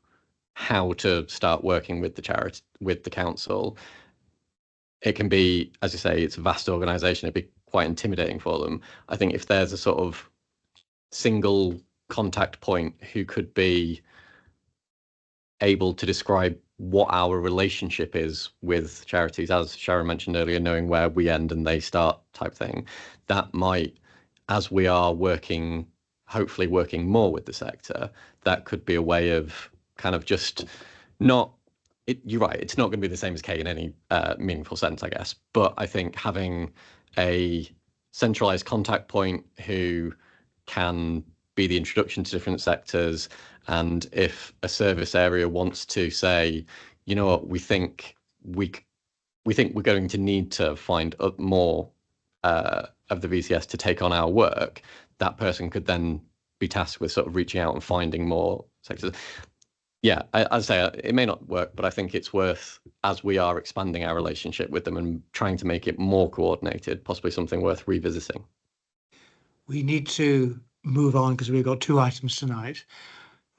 how to start working with the council, it can be, as you say, it's a vast organisation, it'd be quite intimidating for them. I think if there's a sort of single contact point who could be able to describe what our relationship is with charities, as Sharon mentioned earlier, knowing where we end and they start type thing. That might, as we are working, hopefully working more with the sector, that could be a way of kind of just not, you're right, it's not going to be the same as K in any meaningful sense, I guess. But I think having a centralized contact point who can be the introduction to different sectors, and if a service area wants to say, you know what, we think we're going to need to find more of the VCS to take on our work, that person could then be tasked with sort of reaching out and finding more sectors. Yeah, I'd say it may not work, but I think it's worth, as we are expanding our relationship with them and trying to make it more coordinated, possibly something worth revisiting. We need to move on because we've got 2 items tonight.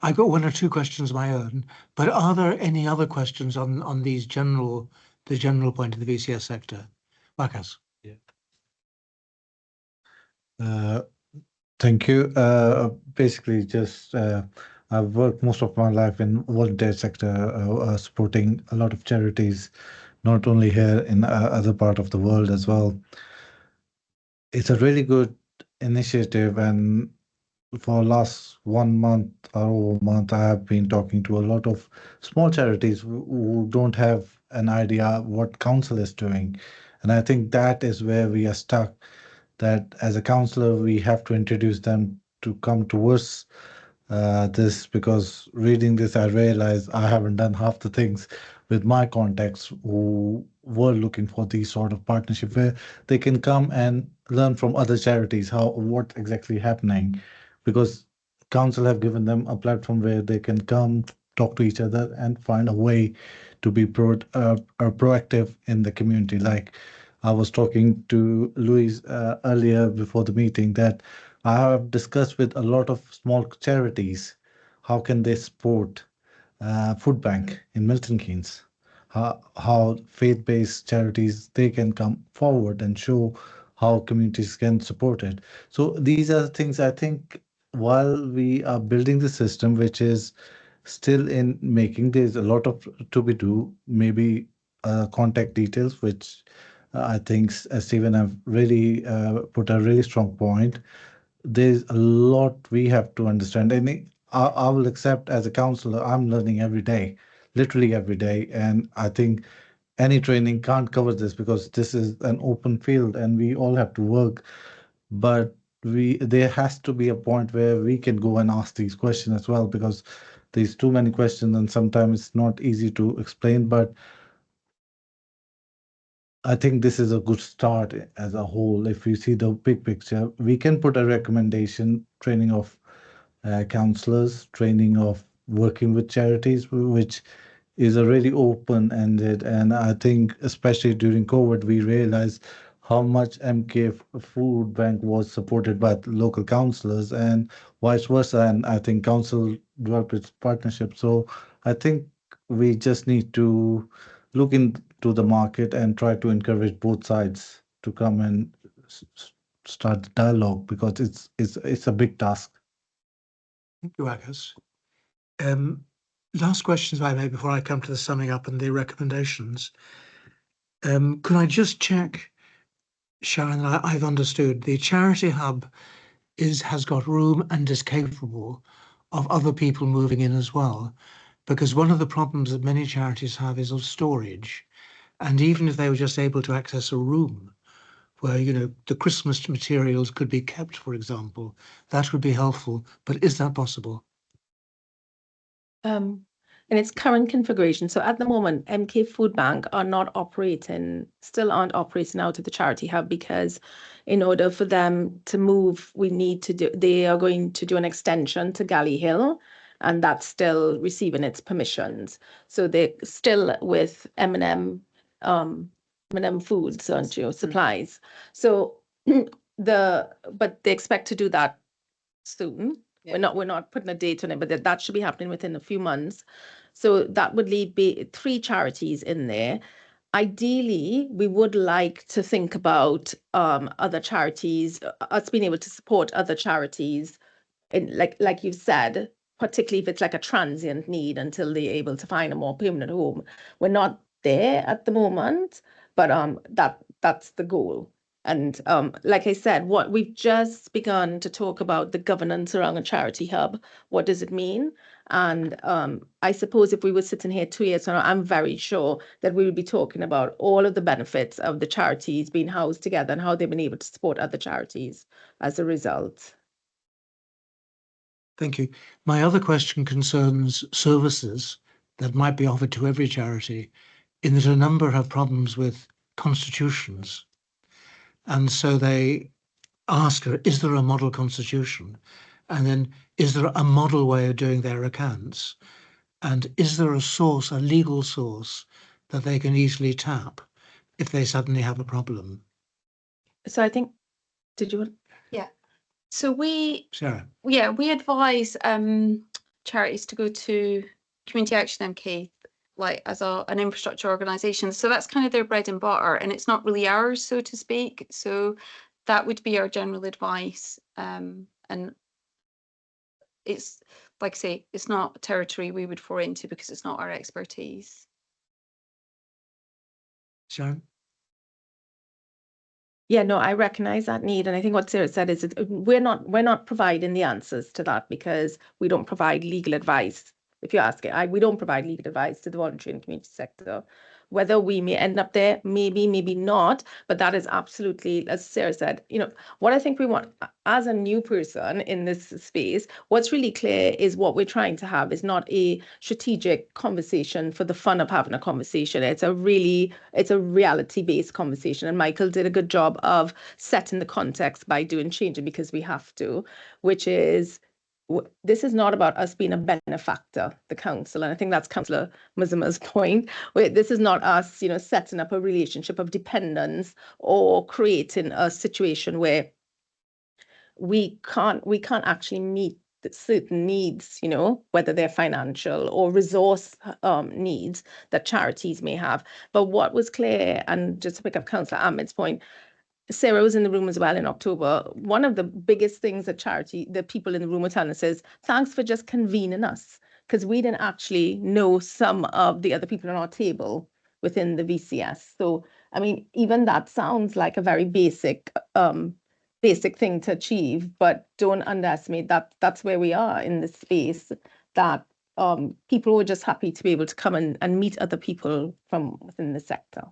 I've got 1 or 2 questions of my own, but are there any other questions on the general point of the VCS sector? Marcus. Thank you. Basically, just I've worked most of my life in volunteer sector, supporting a lot of charities, not only here in other part of the world as well. It's a really good initiative, and for last 1 month or over a month, I have been talking to a lot of small charities who don't have an idea what council is doing, and I think that is where we are stuck. That as a councillor, we have to introduce them to come towards this, because reading this, I realized I haven't done half the things with my contacts who were looking for these sort of partnership where they can come and learn from other charities what exactly happening, because council have given them a platform where they can come talk to each other and find a way to be proactive in the community. Like I was talking to Louise earlier before the meeting that I have discussed with a lot of small charities how can they support food bank in Milton Keynes, how faith-based charities they can come forward and show how communities can support it. So these are things I think while we are building the system, which is still in making, there's a lot of to be do. Maybe contact details, which I think Stephen have really put a really strong point. There's a lot we have to understand. And I will accept as a counselor, I'm learning every day, literally every day. And I think any training can't cover this because this is an open field and we all have to work. But there has to be a point where we can go and ask these questions as well, because there's too many questions and sometimes it's not easy to explain. But I think this is a good start as a whole. If you see the big picture, we can put a recommendation, training of counselors, training of working with charities, which is a really open-ended. And I think especially during COVID, we realized how much MK Food Bank was supported by local councillors and vice versa. And I think council developed its partnership. So I think we just need to look into the market and try to encourage both sides to come and start the dialogue, because it's a big task. Thank you, Agus. Last questions, if I may, before I come to the summing up and the recommendations. Could I just check, Sharon, that I've understood the charity hub has got room and is capable of other people moving in as well, because one of the problems that many charities have is of storage. And even if they were just able to access a room where, you know, the Christmas materials could be kept, for example, that would be helpful. But is that possible? In its current configuration, so at the moment, MK Food Bank still aren't operating out of the charity hub, because in order for them to move, they are going to do an extension to Galley Hill, and that's still receiving its permissions. So they're still with M&M Foods, aren't you, supplies. So but they expect to do that soon. Yeah. We're not putting a date on it, but that should be happening within a few months. So that would leave 3 charities in there. Ideally, we would like to think about other charities, us being able to support other charities like you've said, particularly if it's like a transient need until they're able to find a more permanent home. We're not there at the moment, but that's the goal. And like I said, what we've just begun to talk about the governance around a charity hub. What does it mean? And I suppose if we were sitting here 2 years from now, I'm very sure that we would be talking about all of the benefits of the charities being housed together and how they've been able to support other charities as a result. Thank you. My other question concerns services that might be offered to every charity, in that a number have problems with constitutions. And so they ask, is there a model constitution? And then, is there a model way of doing their accounts? And is there a source, a legal source, that they can easily tap if they suddenly have a problem? So I think, did you want? Yeah. So Sarah. we advise charities to go to Community Action MK like as an infrastructure organisation. So that's kind of their bread and butter, and it's not really ours, so to speak. So that would be our general advice. And it's like I say, it's not a territory we would fall into because it's not our expertise. Sharon? Yeah, no, I recognize that need. And I think what Sarah said is we're not providing the answers to that because we don't provide legal advice. If you ask it, we don't provide legal advice to the voluntary and community sector. Whether we may end up there, maybe not, but that is absolutely, as Sarah said, what I think we want as a new person in this space, what's really clear is what we're trying to have is not a strategic conversation for the fun of having a conversation. It's a reality-based conversation. And Michael did a good job of setting the context by doing changing because we have to, which is, this is not about us being a benefactor, the council. And I think that's Councillor Muzama's point. This is not us, setting up a relationship of dependence or creating a situation where we can't actually meet certain needs, whether they're financial or resource needs that charities may have. But what was clear, and just to pick up Councillor Ahmed's point, Sarah was in the room as well in October. One of the biggest things that the people in the room were telling us is, thanks for just convening us, because we didn't actually know some of the other people on our table within the VCS. So, I mean, even that sounds like a very basic thing to achieve, but don't underestimate that that's where we are in this space, that people were just happy to be able to come and meet other people from within the sector.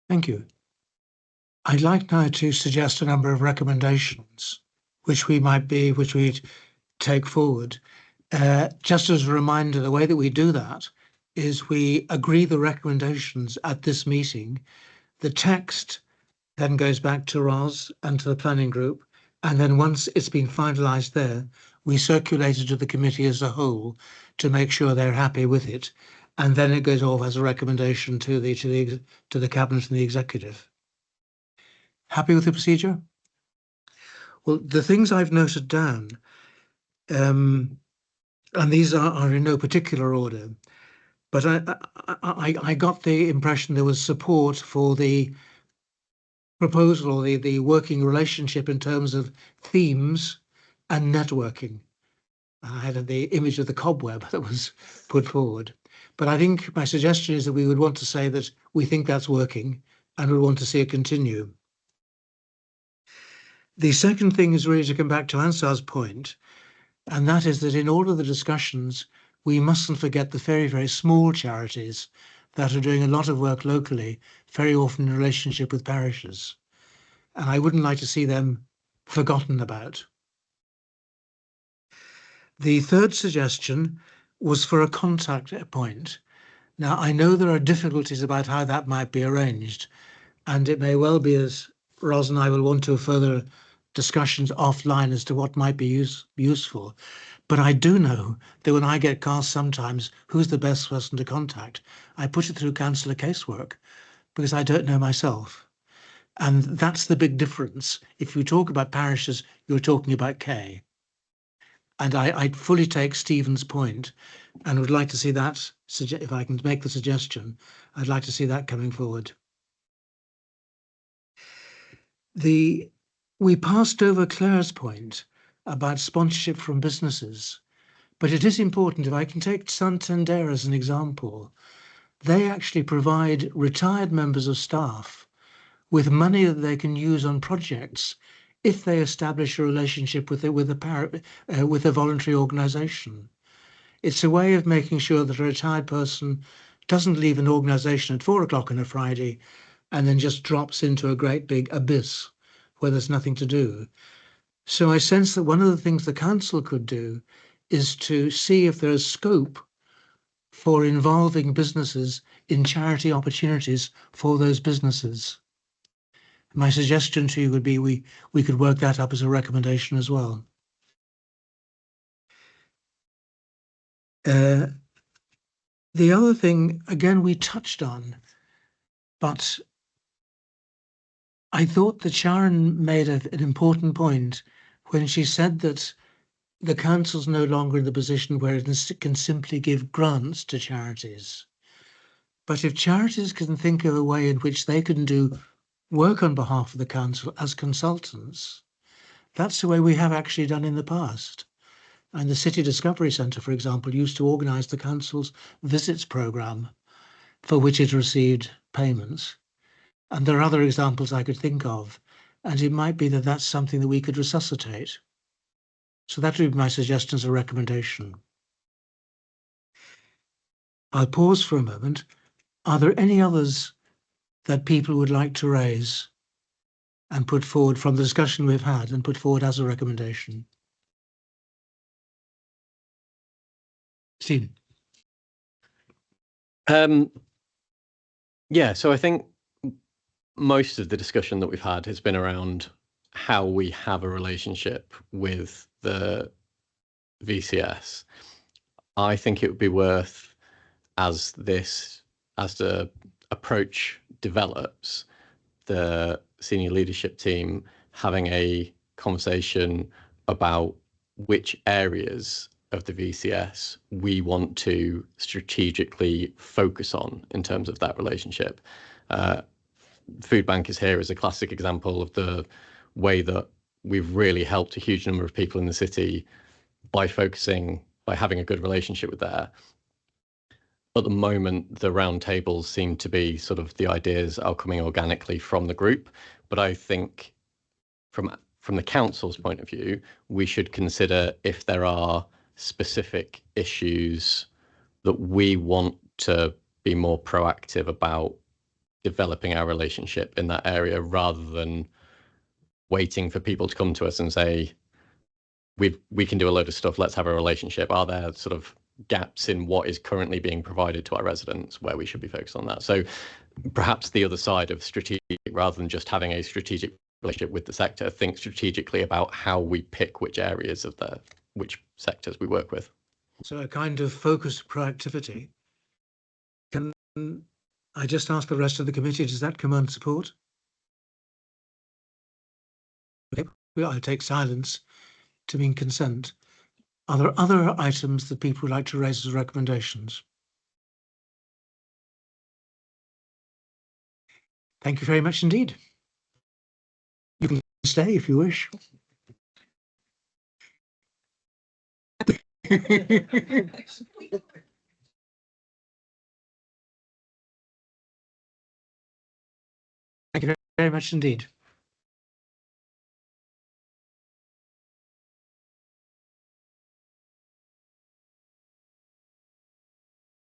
Thank you. I'd like now to suggest a number of recommendations which we'd take forward. Just as a reminder, the way that we do that is we agree the recommendations at this meeting. The text then goes back to Ros and to the planning group. And then once it's been finalised there, we circulate it to the committee as a whole to make sure they're happy with it. And then it goes off as a recommendation to the cabinet and the executive. Happy with the procedure? Well, the things I've noted down, and these are in no particular order, but I got the impression there was support for the proposal or the working relationship in terms of themes and networking. I had the image of the cobweb that was put forward. But I think my suggestion is that we would want to say that we think that's working and we want to see it continue. The second thing is really to come back to Ansar's point, and that is that in all of the discussions, we mustn't forget the very, very small charities that are doing a lot of work locally, very often in relationship with parishes. And I wouldn't like to see them forgotten about. The third suggestion was for a contact point. Now, I know there are difficulties about how that might be arranged, and it may well be, as Ros and I will want to further discussions offline as to what might be useful. But I do know that when I get cast sometimes, who's the best person to contact? I put it through councillor casework because I don't know myself. And that's the big difference. If you talk about parishes, you're talking about K. And I fully take Stephen's point and would like to see that, if I can make the suggestion, I'd like to see that coming forward. The We passed over Claire's point about sponsorship from businesses, but it is important. If I can take Santander as an example, they actually provide retired members of staff with money that they can use on projects if they establish a relationship with a voluntary organisation. It's a way of making sure that a retired person doesn't leave an organisation at 4 o'clock on a Friday and then just drops into a great big abyss where there's nothing to do. So I sense that one of the things the council could do is to see if there is scope for involving businesses in charity opportunities for those businesses. My suggestion to you would be we could work that up as a recommendation as well. The other thing, again, we touched on, but I thought that Sharon made an important point when she said that the council's no longer in the position where it can simply give grants to charities. But if charities can think of a way in which they can do work on behalf of the council as consultants, that's the way we have actually done in the past. And the City Discovery Centre, for example, used to organise the council's visits programme, for which it received payments. And there are other examples I could think of, and it might be that that's something that we could resuscitate. So that would be my suggestion as a recommendation. I'll pause for a moment. Are there any others that people would like to raise and put forward from the discussion we've had and put forward as a recommendation? Stephen. Yeah, so I think most of the discussion that we've had has been around how we have a relationship with the VCS. I think it would be worth, as the approach develops, the senior leadership team having a conversation about which areas of the VCS we want to strategically focus on in terms of that relationship. Food Bank is here as a classic example of the way that we've really helped a huge number of people in the city by having a good relationship with there. At the moment, the roundtables seem to be sort of the ideas are coming organically from the group, but I think from the council's point of view, we should consider if there are specific issues that we want to be more proactive about developing our relationship in that area, rather than waiting for people to come to us and say, we can do a load of stuff, let's have a relationship. Are there sort of gaps in what is currently being provided to our residents where we should be focused on that? So perhaps the other side of strategic, rather than just having a strategic relationship with the sector, think strategically about how we pick which areas of which sectors we work with. So a kind of focused proactivity. Can I just ask the rest of the committee, does that command support? Okay, I'll take silence to mean consent. Are there other items that people would like to raise as recommendations? Thank you very much indeed. You can stay if you wish. Thank you very much indeed.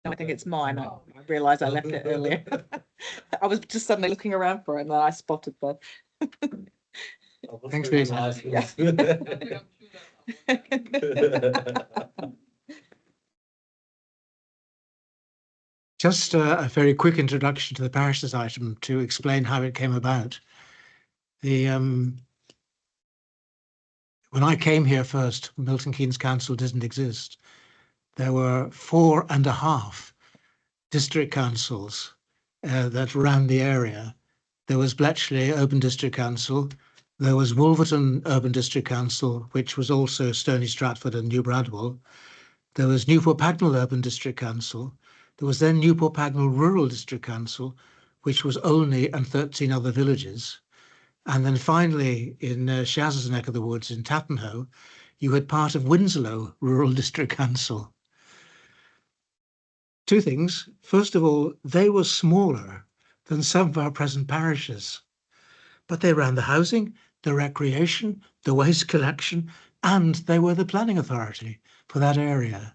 I think it's mine. I realised I left it earlier. I was just suddenly looking around for it and then I spotted that. Thanks, Lisa. Yeah. Just a very quick introduction to the parishes item to explain how it came about. When I came here first, Milton Keynes Council didn't exist. There were 4.5 district councils that ran the area. There was Bletchley Urban District Council. There was Wolverton Urban District Council, which was also Stony Stratford and New Bradwell. There was Newport Pagnell Urban District Council. There was then Newport Pagnell Rural District Council, which was Olney and 13 other villages. And then finally, in Shaz's neck of the woods in Tattenhoe, you had part of Winslow Rural District Council. Two things. First of all, they were smaller than some of our present parishes, but they ran the housing, the recreation, the waste collection, and they were the planning authority for that area.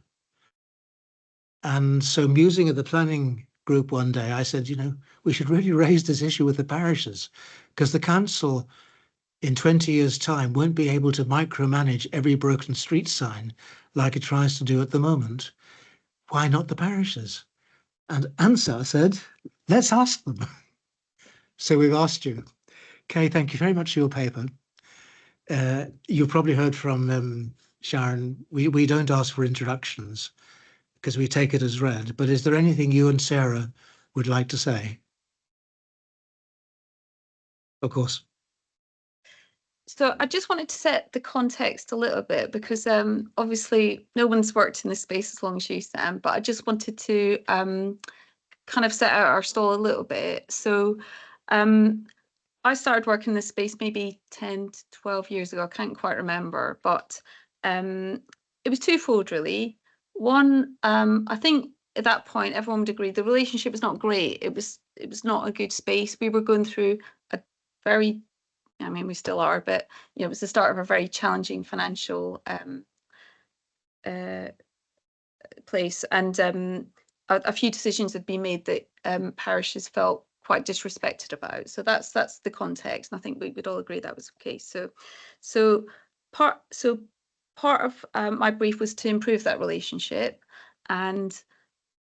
And so musing at the planning group one day, I said, you know, we should really raise this issue with the parishes, because the council in 20 years' time won't be able to micromanage every broken street sign like it tries to do at the moment. Why not the parishes? And Ansar said, let's ask them. So we've asked you. Kay, thank you very much for your paper. You've probably heard from Sharon, we don't ask for introductions because we take it as read, but is there anything you and Sarah would like to say? Of course. So I just wanted to set the context a little bit because obviously no one's worked in this space as long as you, Sam, but I just wanted to kind of set out our stall a little bit. So I started working in this space maybe 10 to 12 years ago. I can't quite remember, but it was twofold really. One, I think at that point everyone would agree the relationship was not great. It was not a good space. We were going through a very, I mean, we still are, but you know, it was the start of a very challenging financial place, and a few decisions had been made that parishes felt quite disrespected about. So that's the context, and I think we would all agree that was the case. So part of my brief was to improve that relationship, and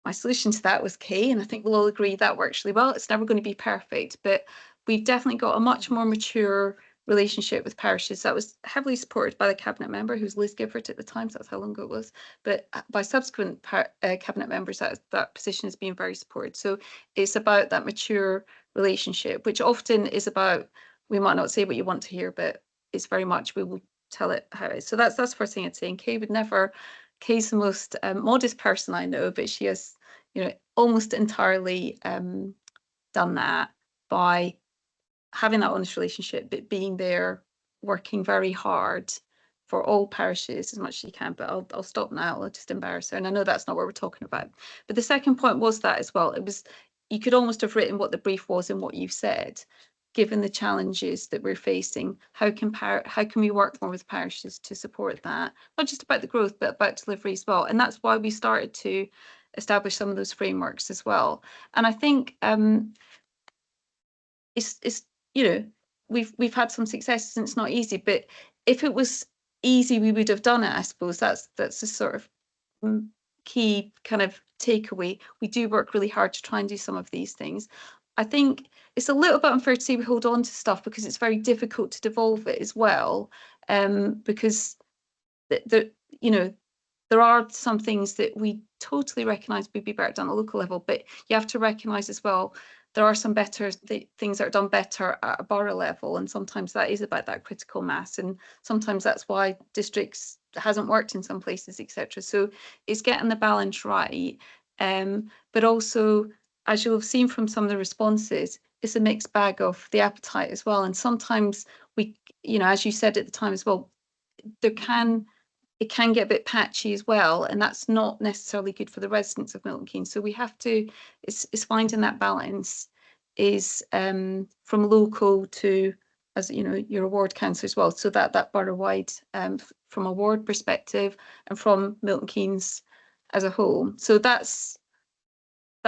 my solution to that was Kay, and I think we'll all agree that works really well. It's never going to be perfect, but we've definitely got a much more mature relationship with parishes. That was heavily supported by the cabinet member, who's Liz Gifford at the time, so that's how long ago it was. But by subsequent cabinet members, that position has been very supported. So it's about that mature relationship, which often is about, we might not say what you want to hear, but it's very much, we will tell it how it is. So that's the first thing I'd say. And Kay would never, Kay's the most modest person I know, but she has, you know, almost entirely done that by having that honest relationship, but being there, working very hard for all parishes as much as you can. But I'll stop now. I'll just embarrass her. And I know that's not what we're talking about. But the second point was that as well. It was, you could almost have written what the brief was and what you've said. Given the challenges that we're facing, how can we work more with parishes to support that? Not just about the growth, but about delivery as well. And that's why we started to establish some of those frameworks as well. And I think it's you know, we've had some successes and it's not easy, but if it was easy, we would have done it. I suppose that's the sort of key kind of takeaway. We do work really hard to try and do some of these things. I think it's a little bit unfair to say we hold on to stuff because it's very difficult to devolve it as well, because you know, there are some things that we totally recognise would be better done at a local level, but you have to recognise as well there are some better things that are done better at a borough level, and sometimes that is about that critical mass, and sometimes that's why districts hasn't worked in some places, etc. So it's getting the balance right, but also, as you'll have seen from some of the responses, it's a mixed bag of the appetite as well. And sometimes we, you know, as you said at the time as well, it can get a bit patchy as well, and that's not necessarily good for the residents of Milton Keynes. So we have to, it's finding that balance is from local to, as you know, your award council as well, so that borough-wide from a ward perspective and from Milton Keynes as a whole. So that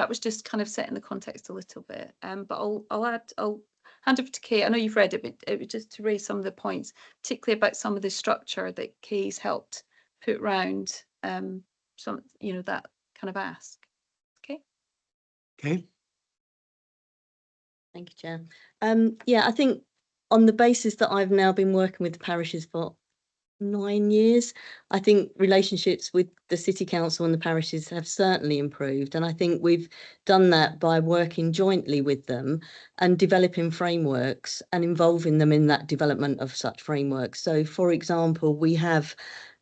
was just kind of setting the context a little bit, but I'll hand over to Kay. I know you've read it, but it was just to raise some of the points, particularly about some of the structure that Kay's helped put round some, you know, that kind of ask. Okay. Okay. Thank you, Chair. Yeah, I think on the basis that I've now been working with the parishes for 9 years, I think relationships with the City Council and the parishes have certainly improved. And I think we've done that by working jointly with them and developing frameworks and involving them in that development of such frameworks. So, for example, we have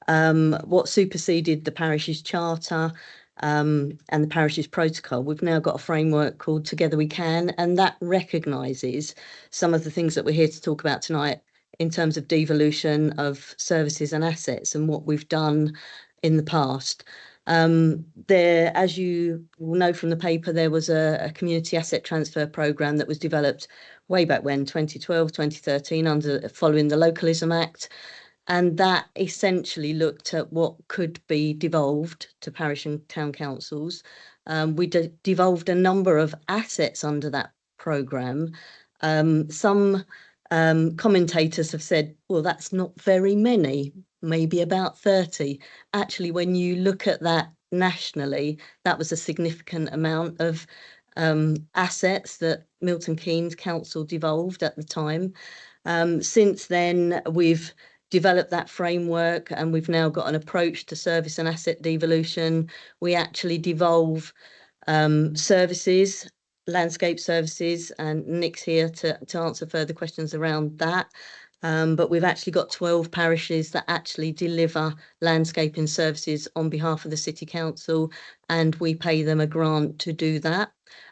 what superseded the parish's charter and the parishes protocol, we've now got a framework called Together We Can, and that recognises some of the things that we're here to talk about tonight in terms of devolution of services and assets and what we've done in the past. There, as you will know from the paper, there was a community asset transfer programme that was developed way back when, 2012, 2013, following the Localism Act. And that essentially looked at what could be devolved to parish and town councils. We devolved a number of assets under that programme. Some commentators have said, well, that's not very many, maybe about 30. Actually, when you look at that nationally, that was a significant amount of assets that Milton Keynes Council devolved at the time. Since then, we've developed that framework and we've now got an approach to service and asset devolution. We actually devolve services, landscape services, and Nick's here to answer further questions around that. But we've actually got 12 parishes that actually deliver landscaping services on behalf of the City Council, and we pay them a grant to do that,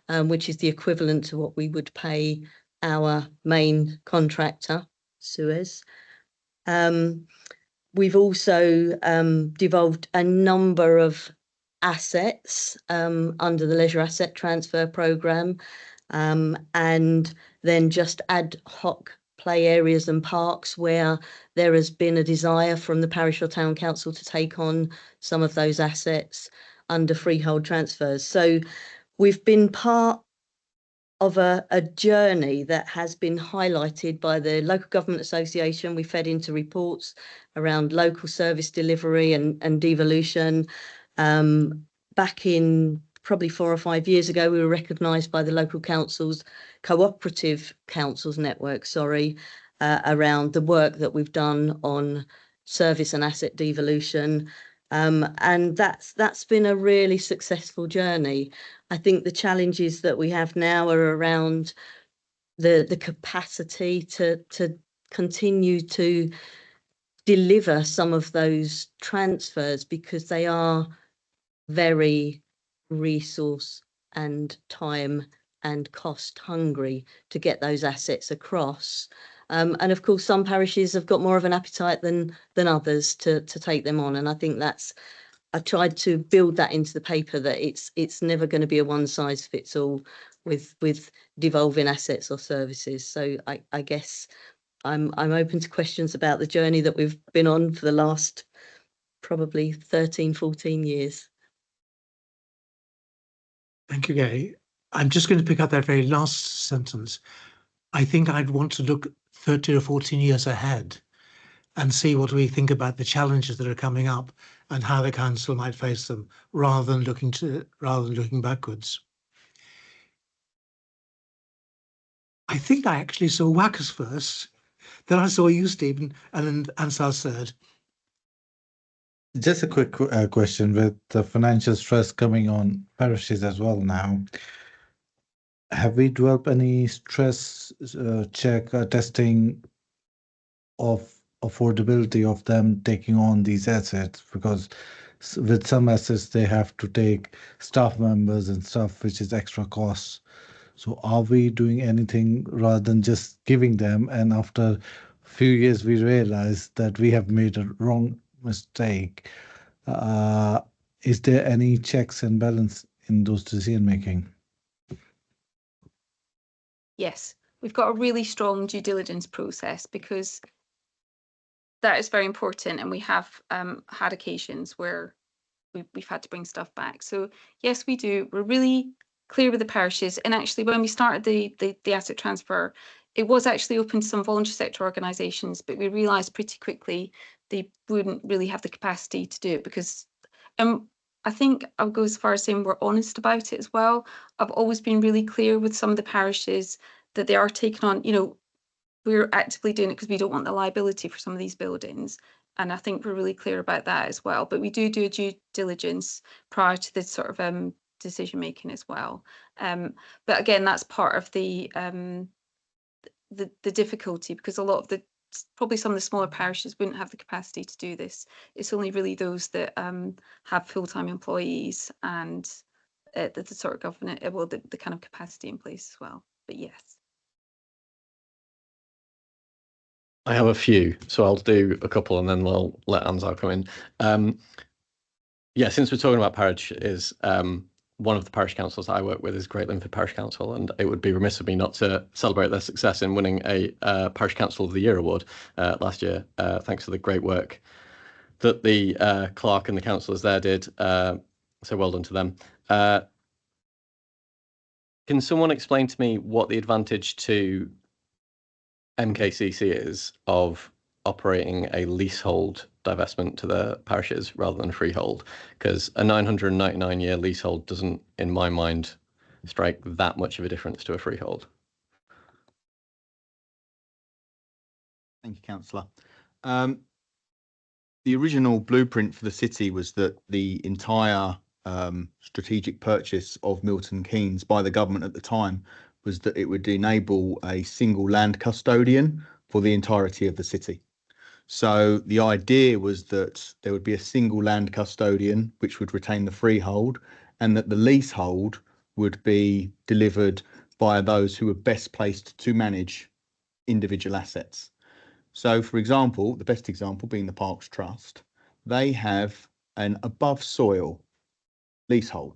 which is the equivalent to what we would pay our main contractor, Suez. We've also devolved a number of assets under the Leisure Asset Transfer Programme, and then just ad hoc play areas and parks where there has been a desire from the parish or town council to take on some of those assets under freehold transfers. So we've been part of a journey that has been highlighted by the Local Government Association. We fed into reports around local service delivery and devolution. Back in probably 4 or 5 years ago, we were recognised by the local councils, cooperative councils network, around the work that we've done on service and asset devolution. And that's been a really successful journey. I think the challenges that we have now are around the capacity to continue to deliver some of those transfers, because they are very resource and time and cost hungry to get those assets across. And of course, some parishes have got more of an appetite than others to take them on. And I think I tried to build that into the paper, that it's never going to be a one size fits all with devolving assets or services. So I guess I'm open to questions about the journey that we've been on for the last probably 13, 14 years. Thank you, Gary. I'm just going to pick up that very last sentence. I think I'd want to look 13 or 14 years ahead and see what we think about the challenges that are coming up and how the council might face them, rather than looking backwards. I think I actually saw Whackers first, then I saw you, Stephen, and then Ansar third. Just a quick question, with the financial stress coming on parishes as well now, have we developed any stress check testing of affordability of them taking on these assets? Because with some assets they have to take staff members and stuff, which is extra costs. So are we doing anything rather than just giving them, and after a few years we realize that we have made a wrong mistake? Is there any checks and balance in those decision making? Yes, we've got a really strong due diligence process, because that is very important, and we have had occasions where we've had to bring stuff back. So yes, we do. We're really clear with the parishes, and actually when we started the asset transfer, it was actually open to some voluntary sector organisations, but we realised pretty quickly they wouldn't really have the capacity to do it, because I think I'll go as far as saying we're honest about it as well. I've always been really clear with some of the parishes that they are taking on, we're actively doing it because we don't want the liability for some of these buildings. And I think we're really clear about that as well. But we do a due diligence prior to this sort of decision making as well. But again, that's part of the difficulty, because a lot of probably some of the smaller parishes wouldn't have the capacity to do this. It's only really those that have full-time employees and the sort of government, well, the kind of capacity in place as well. But yes. I have a few, so I'll do a couple and then we'll let Anzar come in. Yeah, since we're talking about parishes, one of the parish councils I work with is Great Linford Parish Council, and it would be remiss of me not to celebrate their success in winning a Parish Council of the Year award last year, thanks to the great work that the clerk and the councillors there did. So well done to them. Can someone explain to me what the advantage to MKCC is of operating a leasehold divestment to the parishes rather than freehold? Because a 999-year leasehold doesn't, in my mind, strike that much of a difference to a freehold. Thank you, Councillor. The original blueprint for the city was that the entire strategic purchase of Milton Keynes by the government at the time was that it would enable a single land custodian for the entirety of the city. So the idea was that there would be a single land custodian which would retain the freehold, and that the leasehold would be delivered by those who were best placed to manage individual assets. So, for example, the best example being the Parks Trust, they have an above soil leasehold.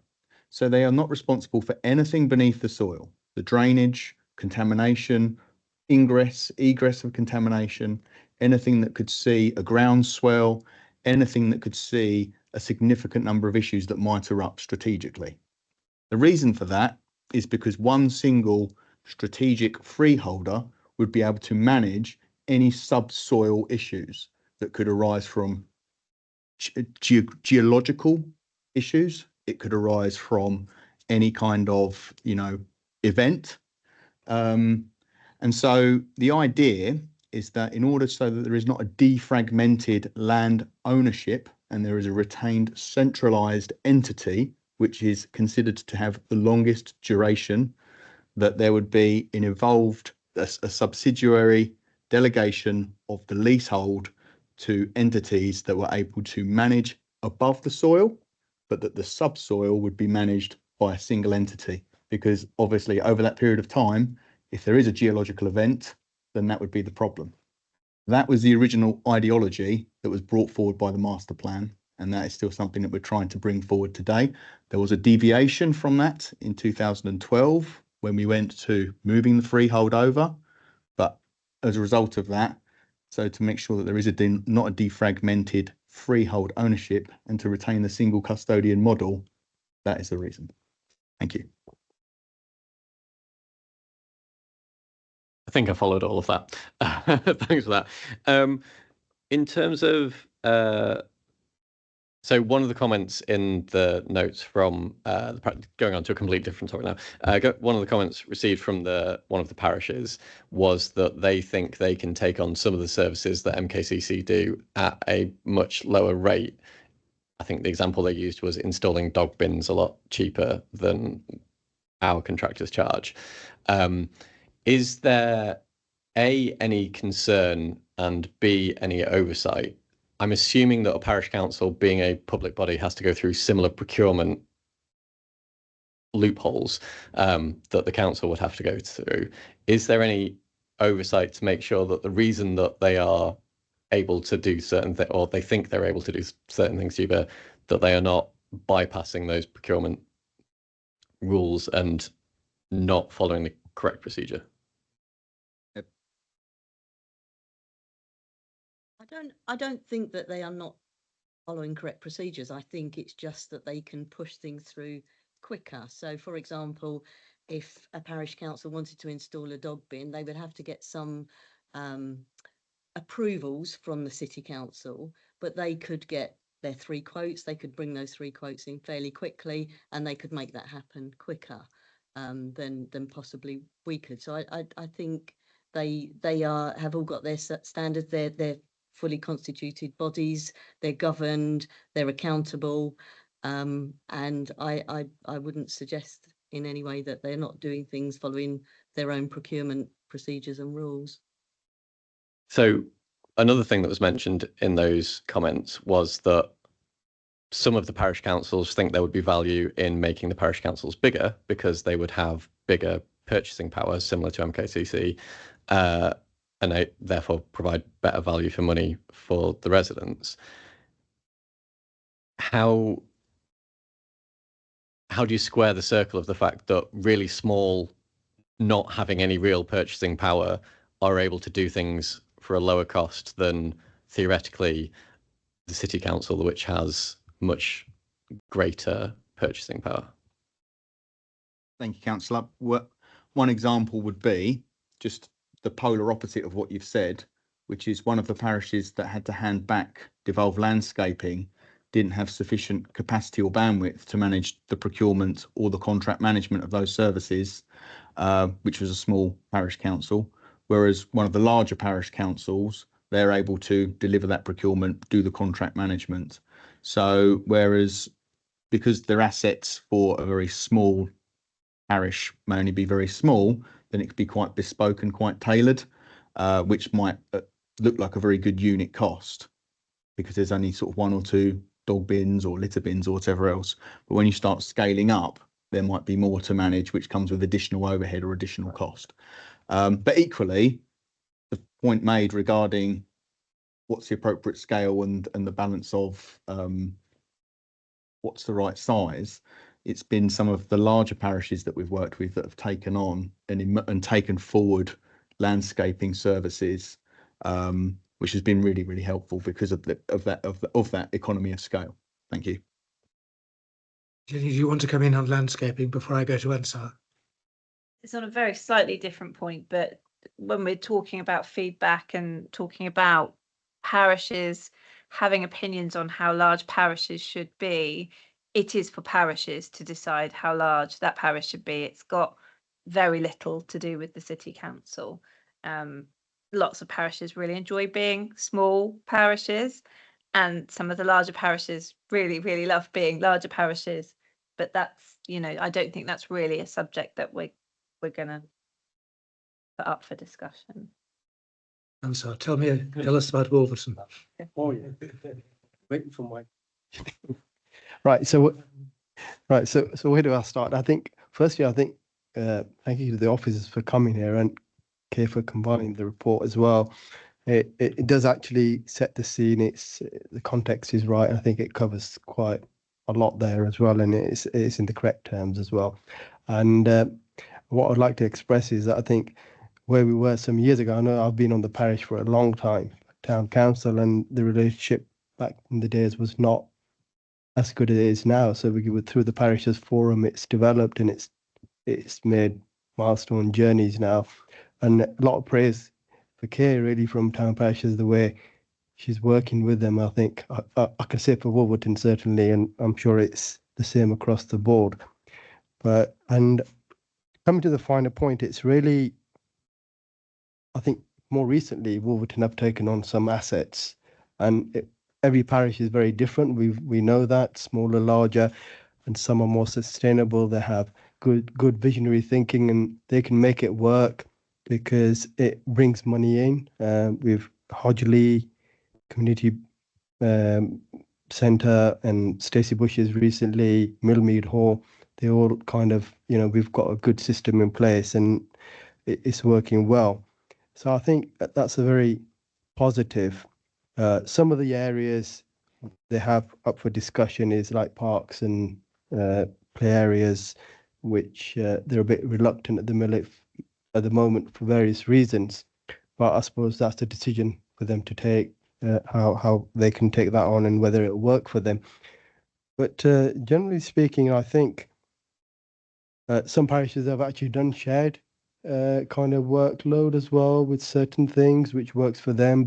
So they are not responsible for anything beneath the soil, the drainage, contamination, ingress, egress of contamination, anything that could see a groundswell, anything that could see a significant number of issues that might erupt strategically. The reason for that is because one single strategic freeholder would be able to manage any subsoil issues that could arise from geological issues. It could arise from any kind of, event. And so the idea is that in order so that there is not a defragmented land ownership and there is a retained centralized entity, which is considered to have the longest duration, that there would be an involved, a subsidiary delegation of the leasehold to entities that were able to manage above the soil, but that the subsoil would be managed by a single entity. Because obviously over that period of time, if there is a geological event, then that would be the problem. That was the original ideology that was brought forward by the master plan, and that is still something that we're trying to bring forward today. There was a deviation from that in 2012 when we went to moving the freehold over, but as a result of that, so to make sure that there is not a defragmented freehold ownership and to retain the single custodian model, that is the reason. Thank you. I think I followed all of that. Thanks for that. In terms of, so one of the comments in the notes from, going on to a completely different topic now, one of the comments received from one of the parishes was that they think they can take on some of the services that MKCC do at a much lower rate. I think the example they used was installing dog bins a lot cheaper than our contractors charge. Is there A, any concern, and B, any oversight? I'm assuming that a parish council, being a public body, has to go through similar procurement loopholes that the council would have to go through. Is there any oversight to make sure that the reason that they are able to do certain things, or they think they're able to do certain things cheaper, that they are not bypassing those procurement rules and not following the correct procedure? I don't think that they are not following correct procedures. I think it's just that they can push things through quicker. So, for example, if a parish council wanted to install a dog bin, they would have to get some approvals from the city council, but they could get their 3 quotes. They could bring those 3 quotes in fairly quickly, and they could make that happen quicker than possibly we could. So I think they have all got their standards. They're fully constituted bodies, they're governed, they're accountable, and I wouldn't suggest in any way that they're not doing things following their own procurement procedures and rules. So another thing that was mentioned in those comments was that some of the parish councils think there would be value in making the parish councils bigger because they would have bigger purchasing power, similar to MKCC, and they therefore provide better value for money for the residents. How do you square the circle of the fact that really small, not having any real purchasing power, are able to do things for a lower cost than theoretically the city council, which has much greater purchasing power? Thank you, Councillor. One example would be just the polar opposite of what you've said, which is one of the parishes that had to hand back devolved landscaping didn't have sufficient capacity or bandwidth to manage the procurement or the contract management of those services, which was a small parish council, whereas one of the larger parish councils, they're able to deliver that procurement, do the contract management. So whereas because their assets for a very small parish may only be very small, then it could be quite bespoke and quite tailored, which might look like a very good unit cost because there's only sort of one or two dog bins or litter bins or whatever else. But when you start scaling up, there might be more to manage, which comes with additional overhead or additional cost. But equally, the point made regarding what's the appropriate scale and the balance of what's the right size, it's been some of the larger parishes that we've worked with that have taken on and taken forward landscaping services, which has been really, really helpful because of that economy of scale. Thank you. Jenny, do you want to come in on landscaping before I go to Ensar? It's on a very slightly different point, but when we're talking about feedback and talking about parishes having opinions on how large parishes should be, it is for parishes to decide how large that parish should be. It's got very little to do with the city council. Lots of parishes really enjoy being small parishes, and some of the larger parishes really, really love being larger parishes. But that's, I don't think that's really a subject that we're going to put up for discussion. And so tell us about Wolverton. Oh yeah, waiting for my right. So where do I start? I think firstly, thank you to the officers for coming here and Kay for compiling the report as well. It does actually set the scene. The context is right. I think it covers quite a lot there as well, and it's in the correct terms as well. And what I'd like to express is that I think where we were some years ago, I know I've been on the parish for a long time, town council, and the relationship back in the days was not as good as it is now. So we were through the parishes forum, it's developed and it's made milestone journeys now, and a lot of praise for Kay really from town parishes, the way she's working with them. I think I can say for Wolverton certainly, and I'm sure it's the same across the board. And coming to the finer point, it's really, I think more recently Wolverton have taken on some assets, and every parish is very different. We know that, smaller, larger, and some are more sustainable. They have good visionary thinking, and they can make it work because it brings money in. With Hodgley Community Centre and Stacey Bush's recently, Millmead Hall, they all kind of, we've got a good system in place and it's working well. So I think that's a very positive. Some of the areas they have up for discussion is like parks and play areas, which they're a bit reluctant at the moment for various reasons. But I suppose that's the decision for them to take, how they can take that on and whether it'll work for them. But generally speaking, I think some parishes have actually done shared kind of workload as well with certain things, which works for them,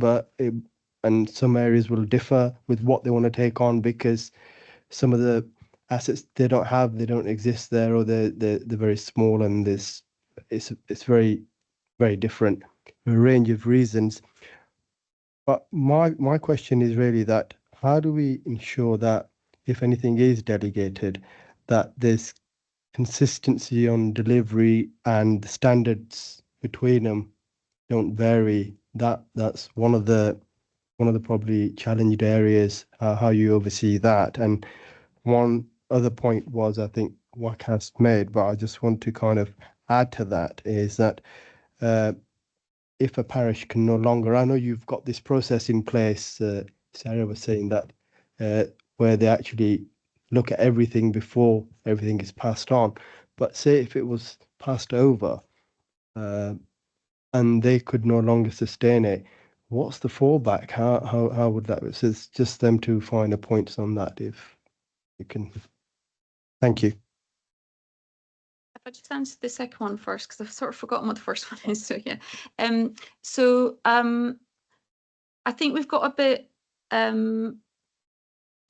and some areas will differ with what they want to take on because some of the assets they don't exist there, or they're very small, and it's very, very different for a range of reasons. But my question is really that how do we ensure that if anything is delegated, that there's consistency on delivery and the standards between them don't vary that's one of the probably challenged areas, how you oversee that. And one other point was, I think, WAC has made, but I just want to kind of add to that, is that if a parish can no longer, I know you've got this process in place, Sarah was saying that, where they actually look at everything before everything is passed on. But say if it was passed over, and they could no longer sustain it, what's the fallback? How would that? So it's just them to find a points on that, if you can. Thank you. If I just answer the second one first, because I've sort of forgotten what the first one is. So yeah, I think we've got a bit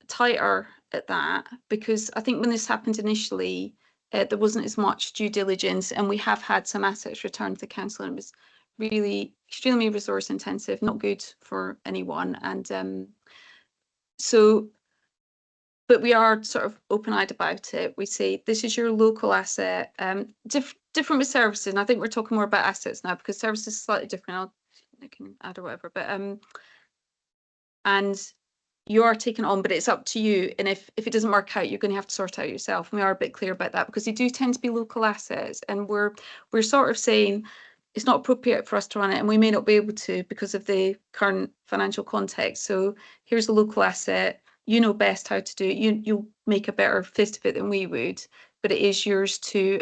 tighter at that, because I think when this happened initially, there wasn't as much due diligence, and we have had some assets returned to the council, and it was really extremely resource intensive, not good for anyone. And but we are sort of open-eyed about it. We say this is your local asset, different with services, and I think we're talking more about assets now, because services is slightly different. I can add or whatever, but and you are taking on, but it's up to you. And if it doesn't work out, you're going to have to sort it out yourself. And we are a bit clear about that, because they do tend to be local assets, and we're sort of saying it's not appropriate for us to run it, and we may not be able to because of the current financial context. So here's a local asset. You know best how to do it. You'll make a better fist of it than we would, but it is yours to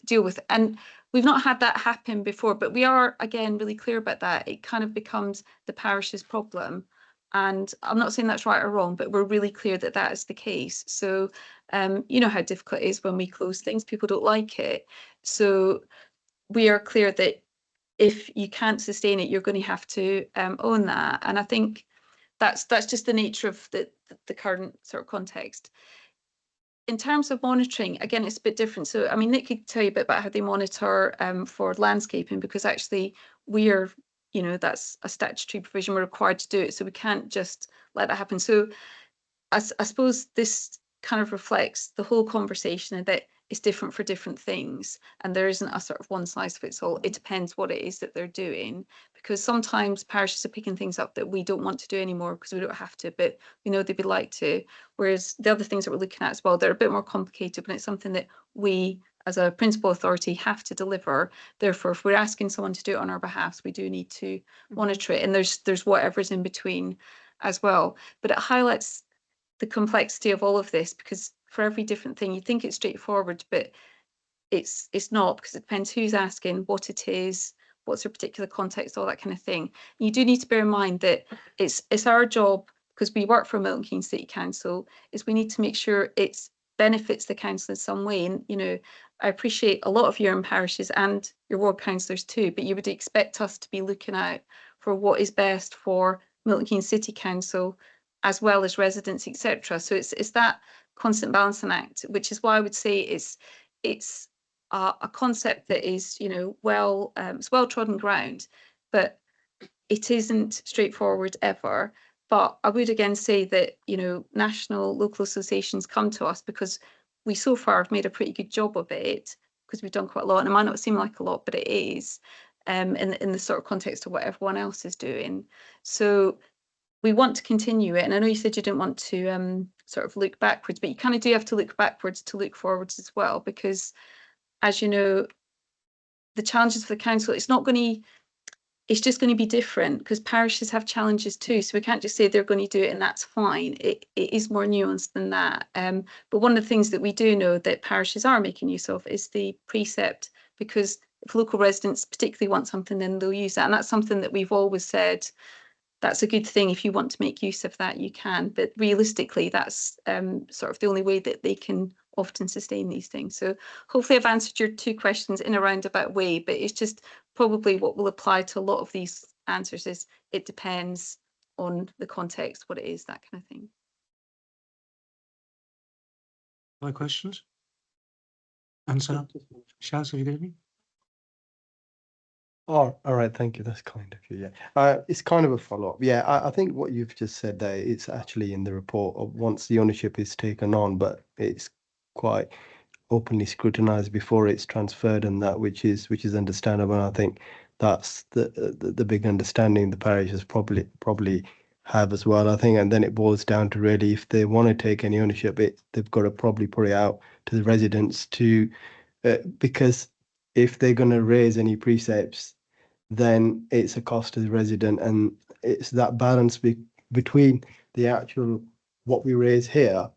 deal with. And we've not had that happen before, but we are, again, really clear about that. It kind of becomes the parish's problem. And I'm not saying that's right or wrong, but we're really clear that that is the case. So you know how difficult it is when we close things. People don't like it. So we are clear that if you can't sustain it, you're going to have to own that. And I think that's just the nature of the current sort of context. In terms of monitoring, again, it's a bit different. So, I mean, Nick could tell you a bit about how they monitor for landscaping, because actually we are, you know, that's a statutory provision. We're required to do it. So we can't just let that happen. So I suppose this kind of reflects the whole conversation, and that it's different for different things. And there isn't a sort of one size fits all. It depends what it is that they're doing, because sometimes parishes are picking things up that we don't want to do anymore because we don't have to, but we know they'd be like to. Whereas the other things that we're looking at as well, they're a bit more complicated, but it's something that we as a principal authority have to deliver. Therefore, if we're asking someone to do it on our behalf, we do need to monitor it. And there's whatever's in between as well. But it highlights the complexity of all of this, because for every different thing, you think it's straightforward, but it's not, because it depends who's asking, what it is, what's your particular context, all that kind of thing. You do need to bear in mind that it's our job, because we work for Milton Keynes City Council, is we need to make sure it benefits the council in some way. And, you know, I appreciate a lot of your own parishes and your ward councillors too, but you would expect us to be looking out for what is best for Milton Keynes City Council, as well as residents, etc. So it's that constant balancing act, which is why I would say it's a concept that is, you know, it's well trodden ground, but it isn't straightforward ever. But I would again say that, you know, national local associations come to us because we so far have made a pretty good job of it, because we've done quite a lot, and it might not seem like a lot, but it is, in the sort of context of what everyone else is doing. So we want to continue it. And I know you said you didn't want to sort of look backwards, but you kind of do have to look backwards to look forwards as well, because, as you know, the challenges for the council, it's just going to be different, because parishes have challenges too. So we can't just say they're going to do it and that's fine. It is more nuanced than that. But one of the things that we do know that parishes are making use of is the precept, because if local residents particularly want something, then they'll use that. And that's something that we've always said, that's a good thing. If you want to make use of that, you can. But realistically, that's sort of the only way that they can often sustain these things. So hopefully I've answered your two questions in a roundabout way, but it's just probably what will apply to a lot of these answers is it depends on the context, what it is, that kind of thing. My questions? Answer. Shaz, have you got any? Oh, all right. Thank you. That's kind of you. Yeah. It's kind of a follow-up. Yeah, I think what you've just said there, it's actually in the report of once the ownership is taken on, but it's quite openly scrutinized before it's transferred, and that which is understandable. And I think that's the big understanding the parishes probably have as well, I think. And then it boils down to really, if they want to take any ownership, they've got to probably put it out to the residents to, because if they're going to raise any precepts, then it's a cost to the resident, and it's that balance between the actual what we raise here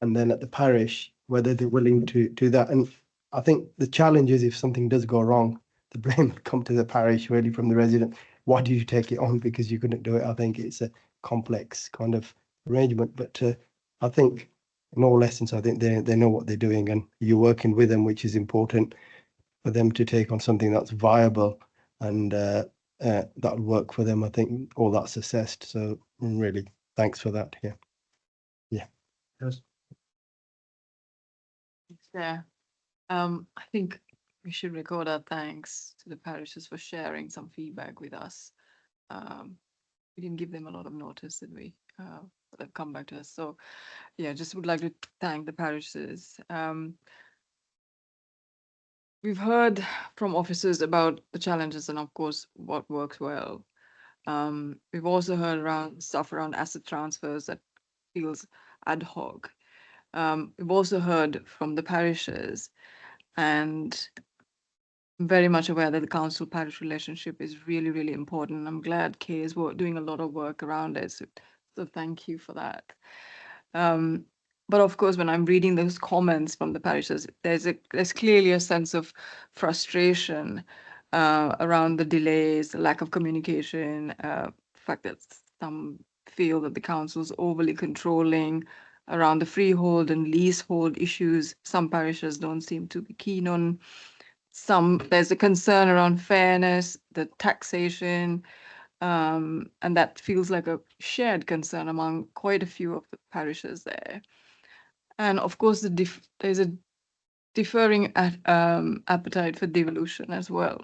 and then at the parish, whether they're willing to do that. And I think the challenge is, if something does go wrong, the blame would come to the parish really from the resident. Why do you take it on? Because you couldn't do it. I think it's a complex kind of arrangement, but I think in all lessons, I think they know what they're doing, and you're working with them, which is important for them to take on something that's viable and that'll work for them. I think all that's assessed. So really, thanks for that. Yeah. Yes. Yeah. I think we should record our thanks to the parishes for sharing some feedback with us. We didn't give them a lot of notice, did we? But they've come back to us. So yeah, just would like to thank the parishes. We've heard from officers about the challenges and of course what works well. We've also heard around stuff around asset transfers that feels ad hoc. We've also heard from the parishes, and I'm very much aware that the council-parish relationship is really, really important. I'm glad Kay is doing a lot of work around it. So thank you for that. But of course, when I'm reading those comments from the parishes, there's clearly a sense of frustration around the delays, the lack of communication, the fact that some feel that the council's overly controlling around the freehold and leasehold issues. Some parishes don't seem to be keen on. There's a concern around fairness, the taxation, and that feels like a shared concern among quite a few of the parishes there. And of course, there's a differing appetite for devolution as well.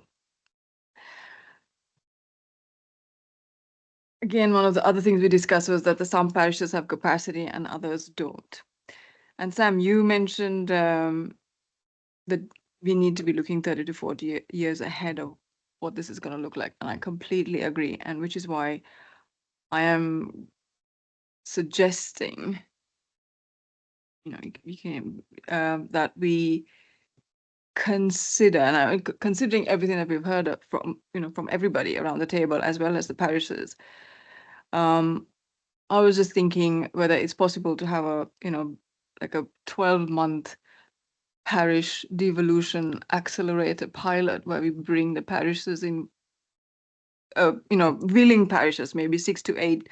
Again, one of the other things we discussed was that some parishes have capacity and others don't. And Sam, you mentioned that we need to be looking 30 to 40 years ahead of what this is going to look like. And I completely agree. And which is why I am suggesting, that we consider, and considering everything that we've heard from everybody around the table, as well as the parishes, I was just thinking whether it's possible to have like a 12-month parish devolution accelerator pilot where we bring the parishes in, willing parishes, maybe 6 to 8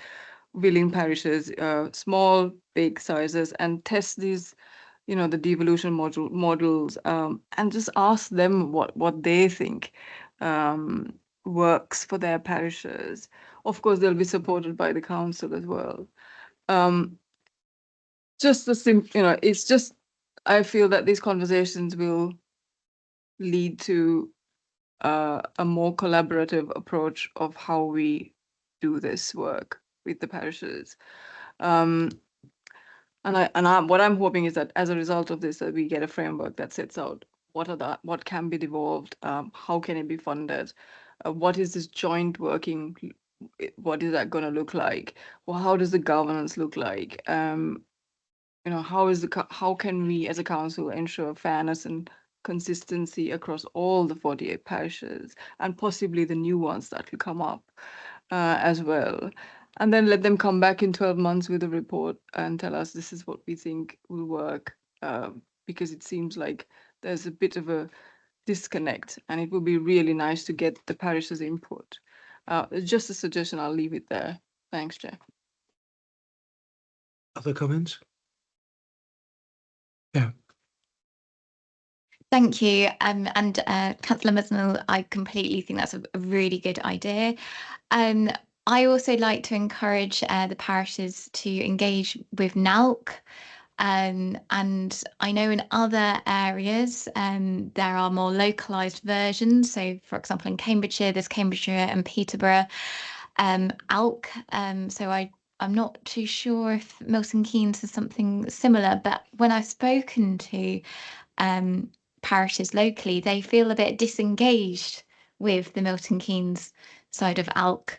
willing parishes, small, big sizes, and test these, the devolution models, and just ask them what they think works for their parishes. Of course, they'll be supported by the council as well. It's just, I feel that these conversations will lead to a more collaborative approach of how we do this work with the parishes. What I'm hoping is that as a result of this, that we get a framework that sets out what can be devolved, how can it be funded, what is this joint working, what is that going to look like? Well, how does the governance look like? How can we as a council ensure fairness and consistency across all the 48 parishes, and possibly the new ones that will come up as well? And then let them come back in 12 months with a report and tell us this is what we think will work, because it seems like there's a bit of a disconnect, and it would be really nice to get the parish's input. Just a suggestion, I'll leave it there. Thanks, Chair. Other comments? Yeah. Thank you. Councillor Musnell, I completely think that's a really good idea. I also like to encourage the parishes to engage with NALC. And I know in other areas there are more localised versions. So, for example, in Cambridgeshire, there's Cambridgeshire and Peterborough ALC. So I'm not too sure if Milton Keynes is something similar, but when I've spoken to parishes locally, they feel a bit disengaged with the Milton Keynes side of ALK.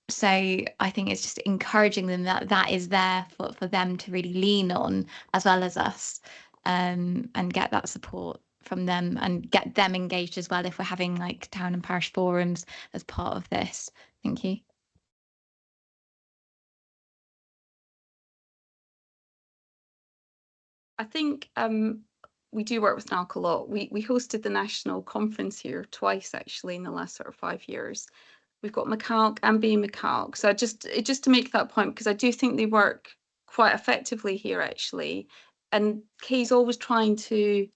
So I think it's just encouraging them that is there for them to really lean on, as well as us, and get that support from them and get them engaged as well if we're having like town and parish forums as part of this. Thank you. I think we do work with NALC a lot. We hosted the national conference here twice actually in the last sort of 5 years. We've got McCalc and B McCalc. So just to make that point, because I do think they work quite effectively here actually. And Kay's always trying to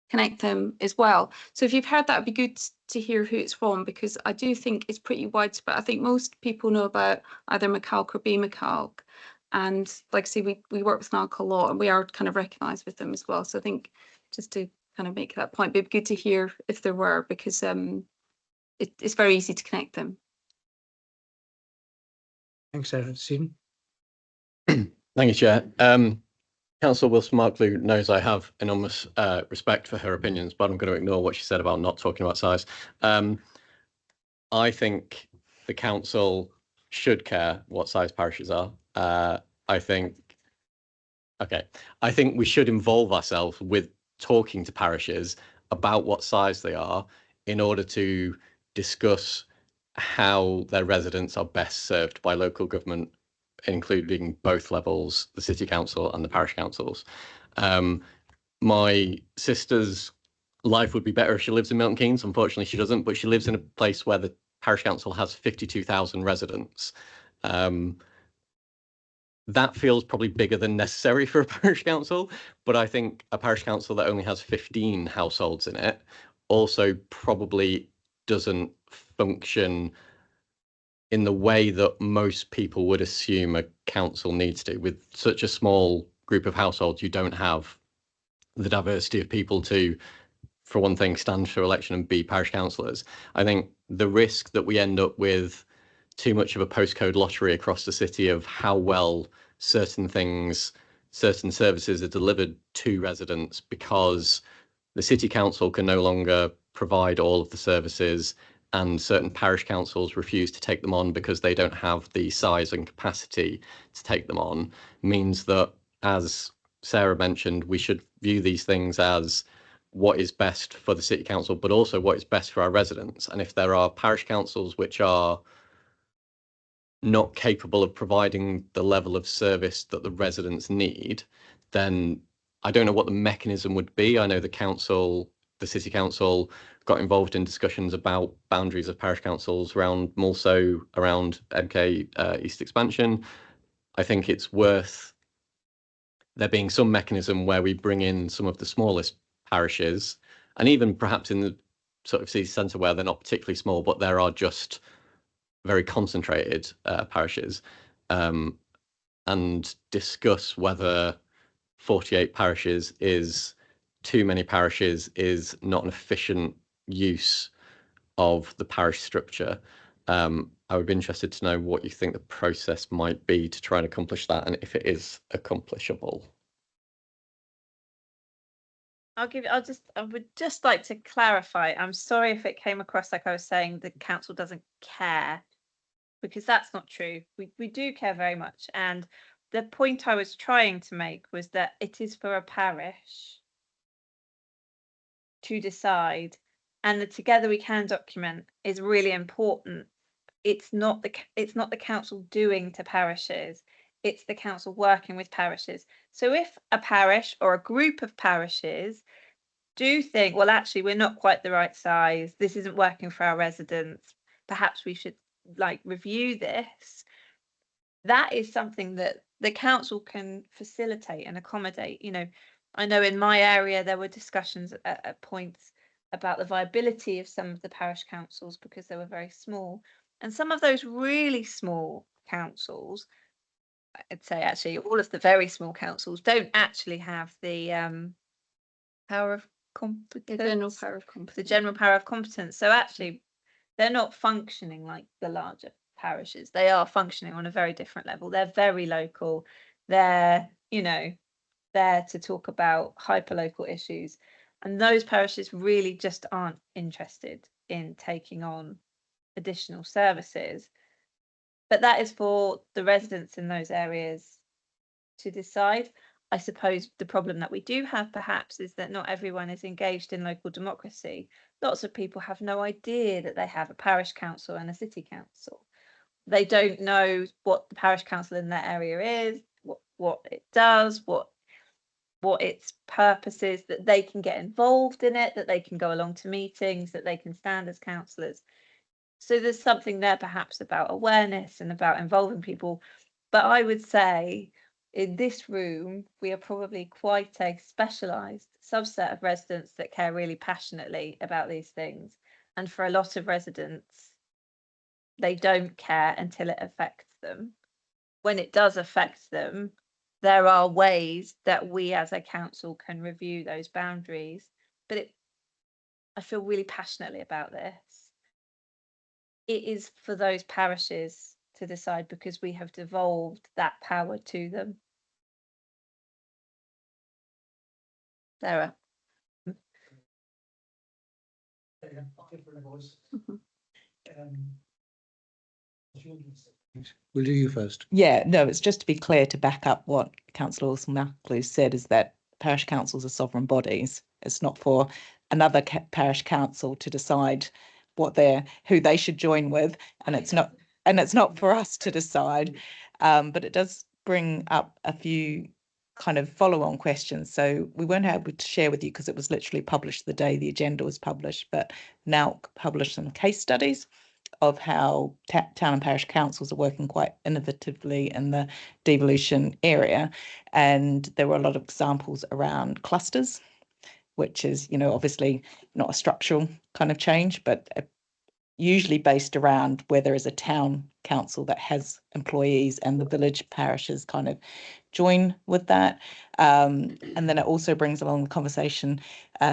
connect them as well. So if you've heard that, it'd be good to hear who it's from, because I do think it's pretty widespread. I think most people know about either McCalc or B McCalc. And like I say, we work with NALC a lot and we are kind of recognised with them as well. So I think just to kind of make that point, it'd be good to hear if there were, because it's very easy to connect them. Thanks, Sarah. Stephen? Thank you, Chair. Councillor Wilson-Markley knows I have enormous respect for her opinions, but I'm going to ignore what she said about not talking about size. I think the council should care what size parishes are. I think we should involve ourselves with talking to parishes about what size they are in order to discuss how their residents are best served by local government, including both levels, the city council and the parish councils. My sister's life would be better if she lives in Milton Keynes. Unfortunately, she doesn't, but she lives in a place where the parish council has 52,000 residents. That feels probably bigger than necessary for a parish council, but I think a parish council that only has 15 households in it also probably doesn't function in the way that most people would assume a council needs to. With such a small group of households, you don't have the diversity of people to, for one thing, stand for election and be parish councillors. I think the risk that we end up with too much of a postcode lottery across the city of how well certain things, certain services are delivered to residents because the city council can no longer provide all of the services and certain parish councils refuse to take them on because they don't have the size and capacity to take them on, means that, as Sarah mentioned, we should view these things as what is best for the city council, but also what is best for our residents. And if there are parish councils which are not capable of providing the level of service that the residents need, then I don't know what the mechanism would be. I know the city council got involved in discussions about boundaries of parish councils around Mulso, around MK East expansion. I think it's worth there being some mechanism where we bring in some of the smallest parishes, and even perhaps in the sort of city centre where they're not particularly small, but there are just very concentrated parishes, and discuss whether 48 parishes is too many parishes, is not an efficient use of the parish structure. I would be interested to know what you think the process might be to try and accomplish that, and if it is accomplishable. I would just like to clarify. I'm sorry if it came across like I was saying the council doesn't care, because that's not true. We do care very much. And the point I was trying to make was that it is for a parish to decide, and the Together We Can document is really important. It's not the council doing to parishes, it's the council working with parishes. So if a parish or a group of parishes do think, well, actually, we're not quite the right size, this isn't working for our residents, perhaps we should review this, that is something that the council can facilitate and accommodate. I know in my area there were discussions at points about the viability of some of the parish councils because they were very small, and some of those really small councils, I'd say actually all of the very small councils don't actually have the power of competence, the general power of competence. The general power of competence. So actually they're not functioning like the larger parishes. They are functioning on a very different level. They're very local. They're, there to talk about hyperlocal issues. And those parishes really just aren't interested in taking on additional services. But that is for the residents in those areas to decide. I suppose the problem that we do have perhaps is that not everyone is engaged in local democracy. Lots of people have no idea that they have a parish council and a city council. They don't know what the parish council in their area is, what it does, what its purpose is, that they can get involved in it, that they can go along to meetings, that they can stand as councillors. So there's something there perhaps about awareness and about involving people. But I would say in this room, we are probably quite a specialised subset of residents that care really passionately about these things. And for a lot of residents, they don't care until it affects them. When it does affect them, there are ways that we as a council can review those boundaries. But I feel really passionately about this. It is for those parishes to decide because we have devolved that power to them. Sarah. We'll do you first. Yeah, no, it's just to be clear, to back up what Councillor Wilson-Macluse said, is that parish councils are sovereign bodies. It's not for another parish council to decide who they should join with, and it's not for us to decide. But it does bring up a few kind of follow-on questions. So we weren't able to share with you because it was literally published the day the agenda was published, but now published some case studies of how town and parish councils are working quite innovatively in the devolution area. And there were a lot of examples around clusters, which is, obviously not a structural kind of change, but usually based around where there is a town council that has employees and the village parishes kind of join with that. And then it also brings along the conversation,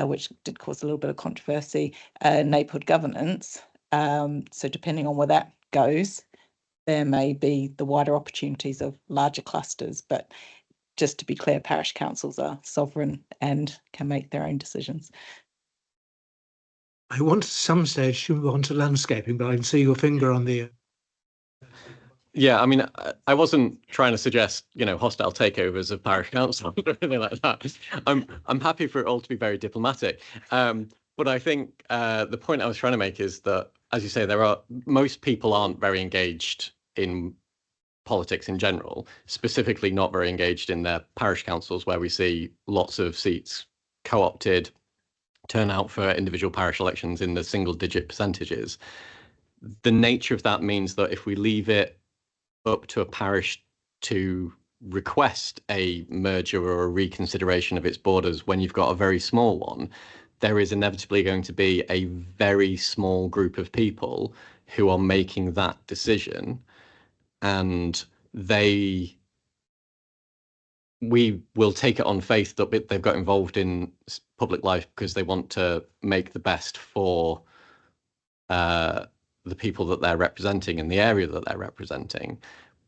which did cause a little bit of controversy, neighbourhood governance. So depending on where that goes, there may be the wider opportunities of larger clusters, but just to be clear, parish councils are sovereign and can make their own decisions. I want at some stage to move on to landscaping, but I can see your finger on the... Yeah, I mean, I wasn't trying to suggest, hostile takeovers of parish council or anything like that. I'm happy for it all to be very diplomatic. But I think the point I was trying to make is that, as you say, most people aren't very engaged in politics in general, specifically not very engaged in their parish councils, where we see lots of seats co-opted, turnout for individual parish elections in the single-digit percentages. The nature of that means that if we leave it up to a parish to request a merger or a reconsideration of its borders when you've got a very small one, there is inevitably going to be a very small group of people who are making that decision, and we will take it on faith that they've got involved in public life because they want to make the best for the people that they're representing in the area that they're representing,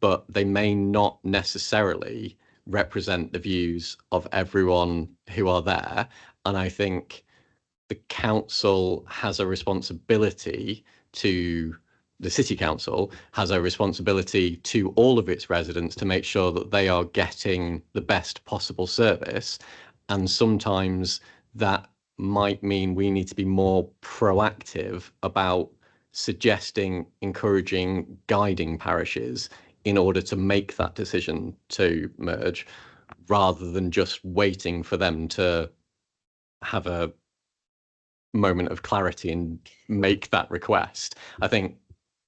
but they may not necessarily represent the views of everyone who are there. And I think the council has a responsibility to, the city council has a responsibility to all of its residents to make sure that they are getting the best possible service. And sometimes that might mean we need to be more proactive about suggesting, encouraging, guiding parishes in order to make that decision to merge, rather than just waiting for them to have a moment of clarity and make that request. I think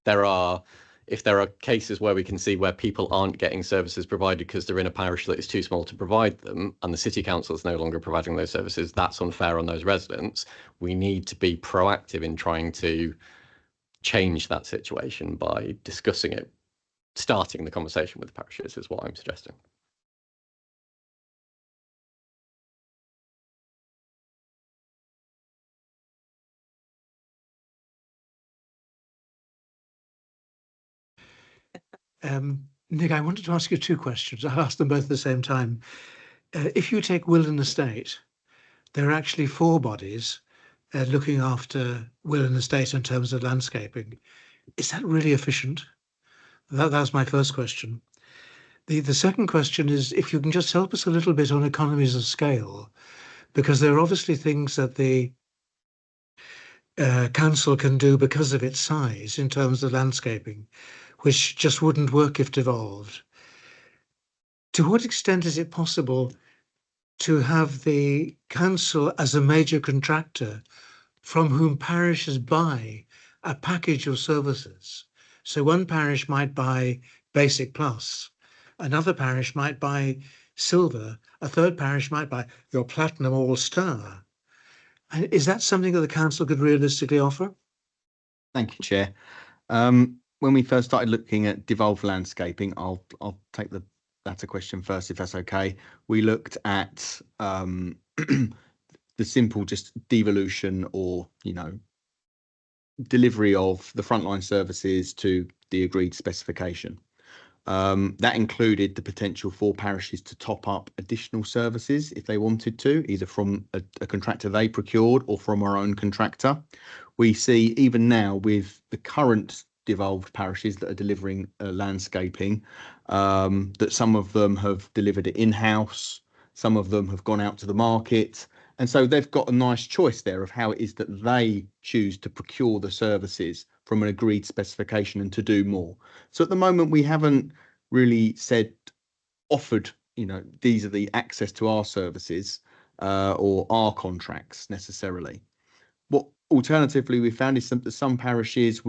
if there are cases where we can see where people aren't getting services provided because they're in a parish that is too small to provide them, and the city council is no longer providing those services, that's unfair on those residents. We need to be proactive in trying to change that situation by discussing it, starting the conversation with the parishes is what I'm suggesting. Nick, I wanted to ask you two questions. I'll ask them both at the same time. If you take Wilden Estate, there are actually 4 bodies looking after will and estate in terms of landscaping. Is that really efficient? That was my first question. The second question is if you can just help us a little bit on economies of scale, because there are obviously things that the council can do because of its size in terms of landscaping, which just wouldn't work if devolved. To what extent is it possible to have the council as a major contractor from whom parishes buy a package of services? So one parish might buy Basic Plus, another parish might buy Silver, a third parish might buy your Platinum All Star. And is that something that the council could realistically offer? Thank you, Chair. When we first started looking at devolved landscaping, I'll take the latter question first, if that's okay. We looked at the simple just devolution or, delivery of the frontline services to the agreed specification. That included the potential for parishes to top up additional services if they wanted to, either from a contractor they procured or from our own contractor. We see even now with the current devolved parishes that are delivering landscaping, that some of them have delivered it in-house, some of them have gone out to the market. And so they've got a nice choice there of how it is that they choose to procure the services from an agreed specification and to do more. So at the moment, we haven't really offered, these are the access to our services or our contracts necessarily. What alternatively we found is that some parishes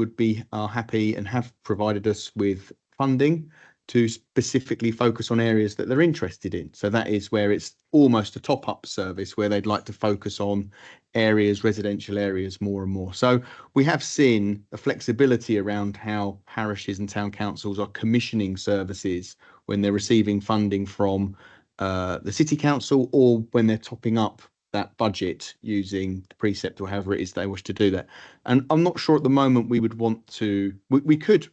are happy and have provided us with funding to specifically focus on areas that they're interested in. So that is where it's almost a top-up service where they'd like to focus on residential areas more and more. So we have seen a flexibility around how parishes and town councils are commissioning services when they're receiving funding from the city council or when they're topping up that budget using the precept or however it is they wish to do that. And I'm not sure at the moment we would want to, we could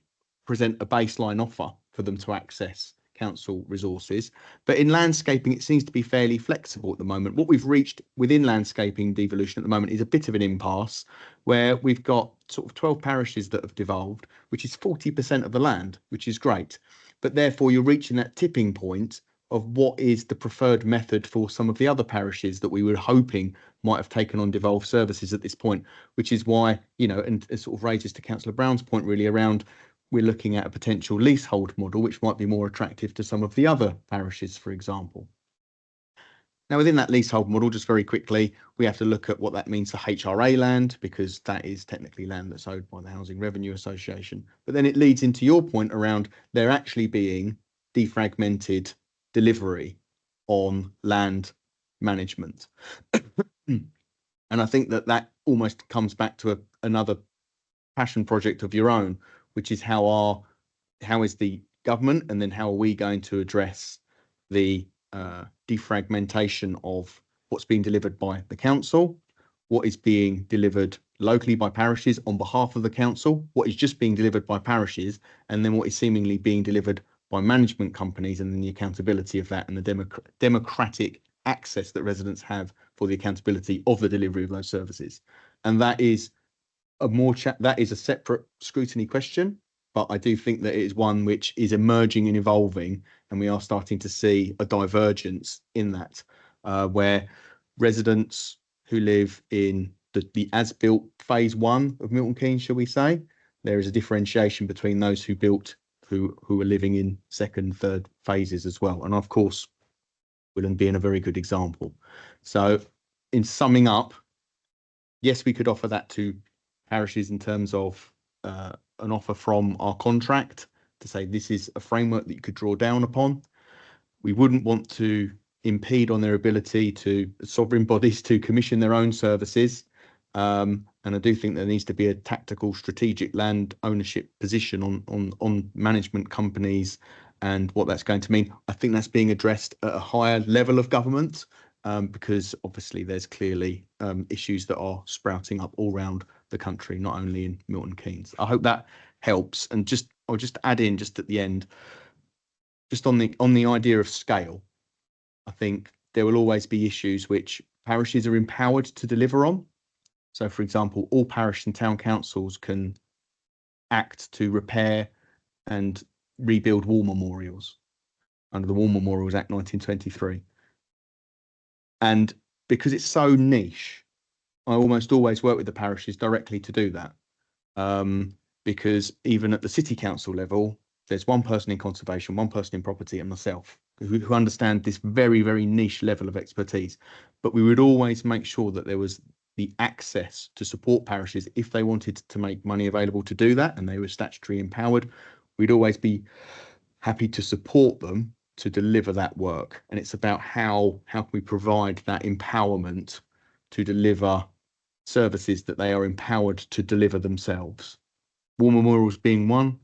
present a baseline offer for them to access council resources. But in landscaping, it seems to be fairly flexible at the moment. What we've reached within landscaping devolution at the moment is a bit of an impasse where we've got sort of 12 parishes that have devolved, which is 40% of the land, which is great. But therefore, you're reaching that tipping point of what is the preferred method for some of the other parishes that we were hoping might have taken on devolved services at this point, which is why, and it sort of raises to Councillor Brown's point really around we're looking at a potential leasehold model, which might be more attractive to some of the other parishes, for example. Now, within that leasehold model, just very quickly, we have to look at what that means for HRA land, because that is technically land that's owned by the Housing Revenue Association. But then it leads into your point around there actually being defragmented delivery on land management. And I think that almost comes back to another passion project of your own, which is how is the government and then how are we going to address the defragmentation of what's being delivered by the council, what is being delivered locally by parishes on behalf of the council, what is just being delivered by parishes, and then what is seemingly being delivered by management companies, and then the accountability of that and the democratic access that residents have for the accountability of the delivery of those services. And that is that is a separate scrutiny question, but I do think that it is one which is emerging and evolving, and we are starting to see a divergence in that, where residents who live in the as-built phase 1 of Milton Keynes, shall we say, there is a differentiation between those who are living in second, third phases as well. And of course, Willand being a very good example. So in summing up, yes, we could offer that to parishes in terms of an offer from our contract to say this is a framework that you could draw down upon. We wouldn't want to impede on their ability to sovereign bodies to commission their own services. And I do think there needs to be a tactical strategic land ownership position on management companies and what that's going to mean. I think that's being addressed at a higher level of government, because obviously there's clearly issues that are sprouting up all around the country, not only in Milton Keynes. I hope that helps. And I'll just add in just at the end, just on the idea of scale. I think there will always be issues which parishes are empowered to deliver on. So, for example, all parish and town councils can act to repair and rebuild war memorials under the War Memorials Act 1923. And because it's so niche, I almost always work with the parishes directly to do that. Because even at the city council level, there's one person in conservation, one person in property, and myself who understand this very, very niche level of expertise. But we would always make sure that there was the access to support parishes if they wanted to make money available to do that, and they were statutory empowered. We'd always be happy to support them to deliver that work. And it's about how can we provide that empowerment to deliver services that they are empowered to deliver themselves. War memorials being one,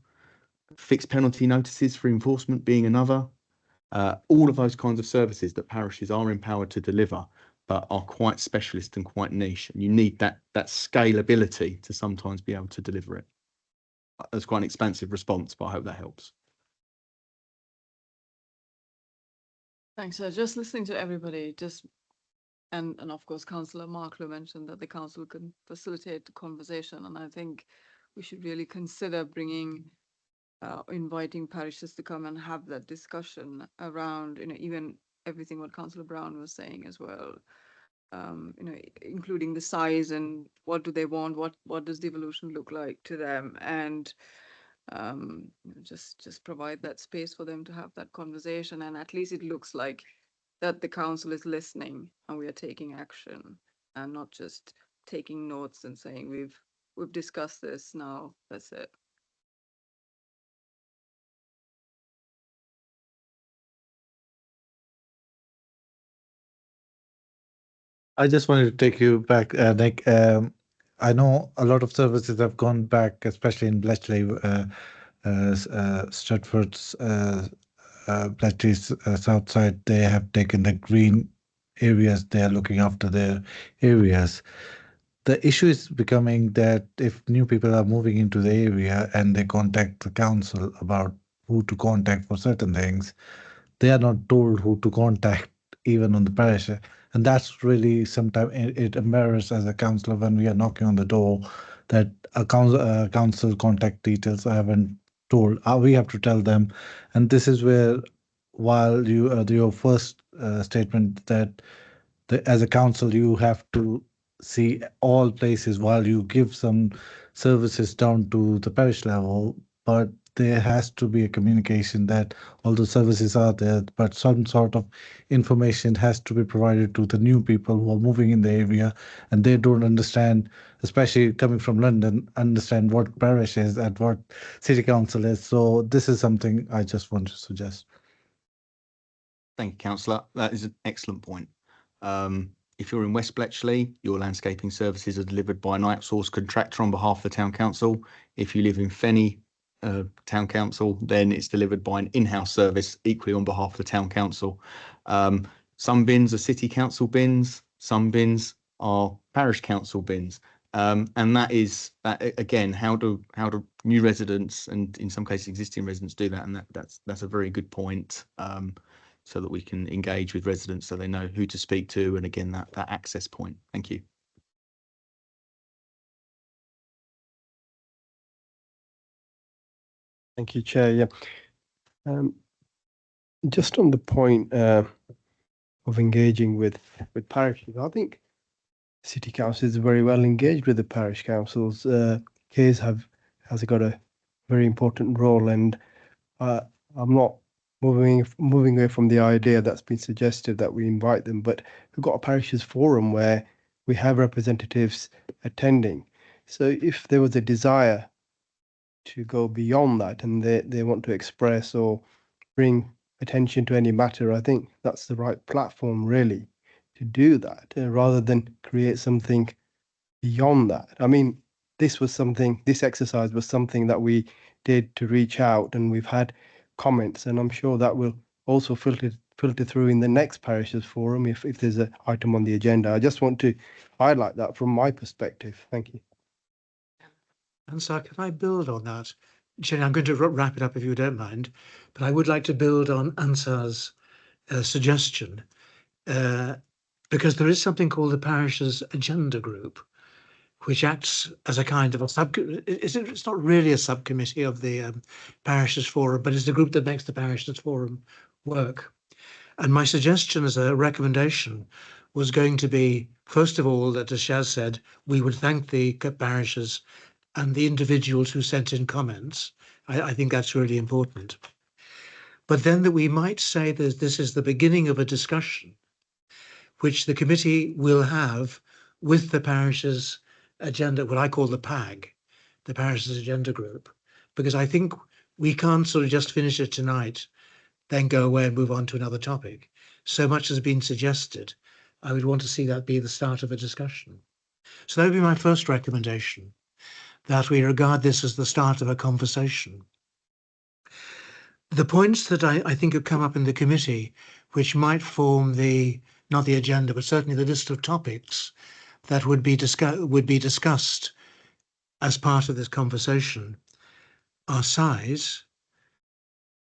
fixed penalty notices for enforcement being another. All of those kinds of services that parishes are empowered to deliver, but are quite specialist and quite niche. And you need that scalability to sometimes be able to deliver it. That's quite an expansive response, but I hope that helps. Thanks. Just listening to everybody, and of course, Councillor Marklow mentioned that the council can facilitate the conversation, and I think we should really consider inviting parishes to come and have that discussion around, even everything what Councillor Brown was saying as well. Including the size and what do they want, what does devolution look like to them, and just provide that space for them to have that conversation. And at least it looks like that the council is listening and we are taking action and not just taking notes and saying we've discussed this, now that's it. I just wanted to take you back, Nick. I know a lot of services have gone back, especially in Bletchley, Stratford's, Bletchley's south side. They have taken the green areas. They are looking after their areas. The issue is becoming that if new people are moving into the area and they contact the council about who to contact for certain things, they are not told who to contact even on the parish. And that's really sometimes it embarrasses as a councillor when we are knocking on the door that a council contact details I haven't told. We have to tell them. And this is where, while your first statement that as a council you have to see all places while you give some services down to the parish level, but there has to be a communication that all the services are there, but some sort of information has to be provided to the new people who are moving in the area, and they don't understand, especially coming from London, understand what parish is and what city council is. So this is something I just want to suggest. Thank you, Councillor. That is an excellent point. If you're in West Bletchley, your landscaping services are delivered by an outsourced contractor on behalf of the town council. If you live in Fenny town council, then it's delivered by an in-house service equally on behalf of the town council. Some bins are city council bins, some bins are parish council bins. And that is again, how do new residents and in some cases existing residents do that? And that's a very good point. So that we can engage with residents so they know who to speak to, and again that access point. Thank you. Thank you, Chair. Yeah. Just on the point of engaging with parishes, I think city council is very well engaged with the parish councils. Cays has got a very important role, and I'm not moving away from the idea that's been suggested that we invite them, but we've got a parishes forum where we have representatives attending. So if there was a desire to go beyond that and they want to express or bring attention to any matter, I think that's the right platform really to do that, rather than create something beyond that. I mean, this exercise was something that we did to reach out, and we've had comments, and I'm sure that will also filter through in the next parishes forum if there's an item on the agenda. I just want to highlight that from my perspective. Thank you. And so can I build on that? Jenny, I'm going to wrap it up if you don't mind, but I would like to build on Ansar's suggestion, because there is something called the parish's agenda group, which acts as a kind of a it's not really a subcommittee of the Parishes Forum, but it's the group that makes the Parishes Forum work. And my suggestion as a recommendation was going to be, first of all, that, as Shaz said, we would thank the parishes and the individuals who sent in comments. I think that's really important. But then that we might say that this is the beginning of a discussion which the committee will have with the parishes agenda, what I call the PAG, the parishes agenda group, because I think we can't sort of just finish it tonight, then go away and move on to another topic. So much has been suggested. I would want to see that be the start of a discussion. So that would be my first recommendation, that we regard this as the start of a conversation. The points that I think have come up in the committee, which might form not the agenda, but certainly the list of topics that would be discussed as part of this conversation, are size.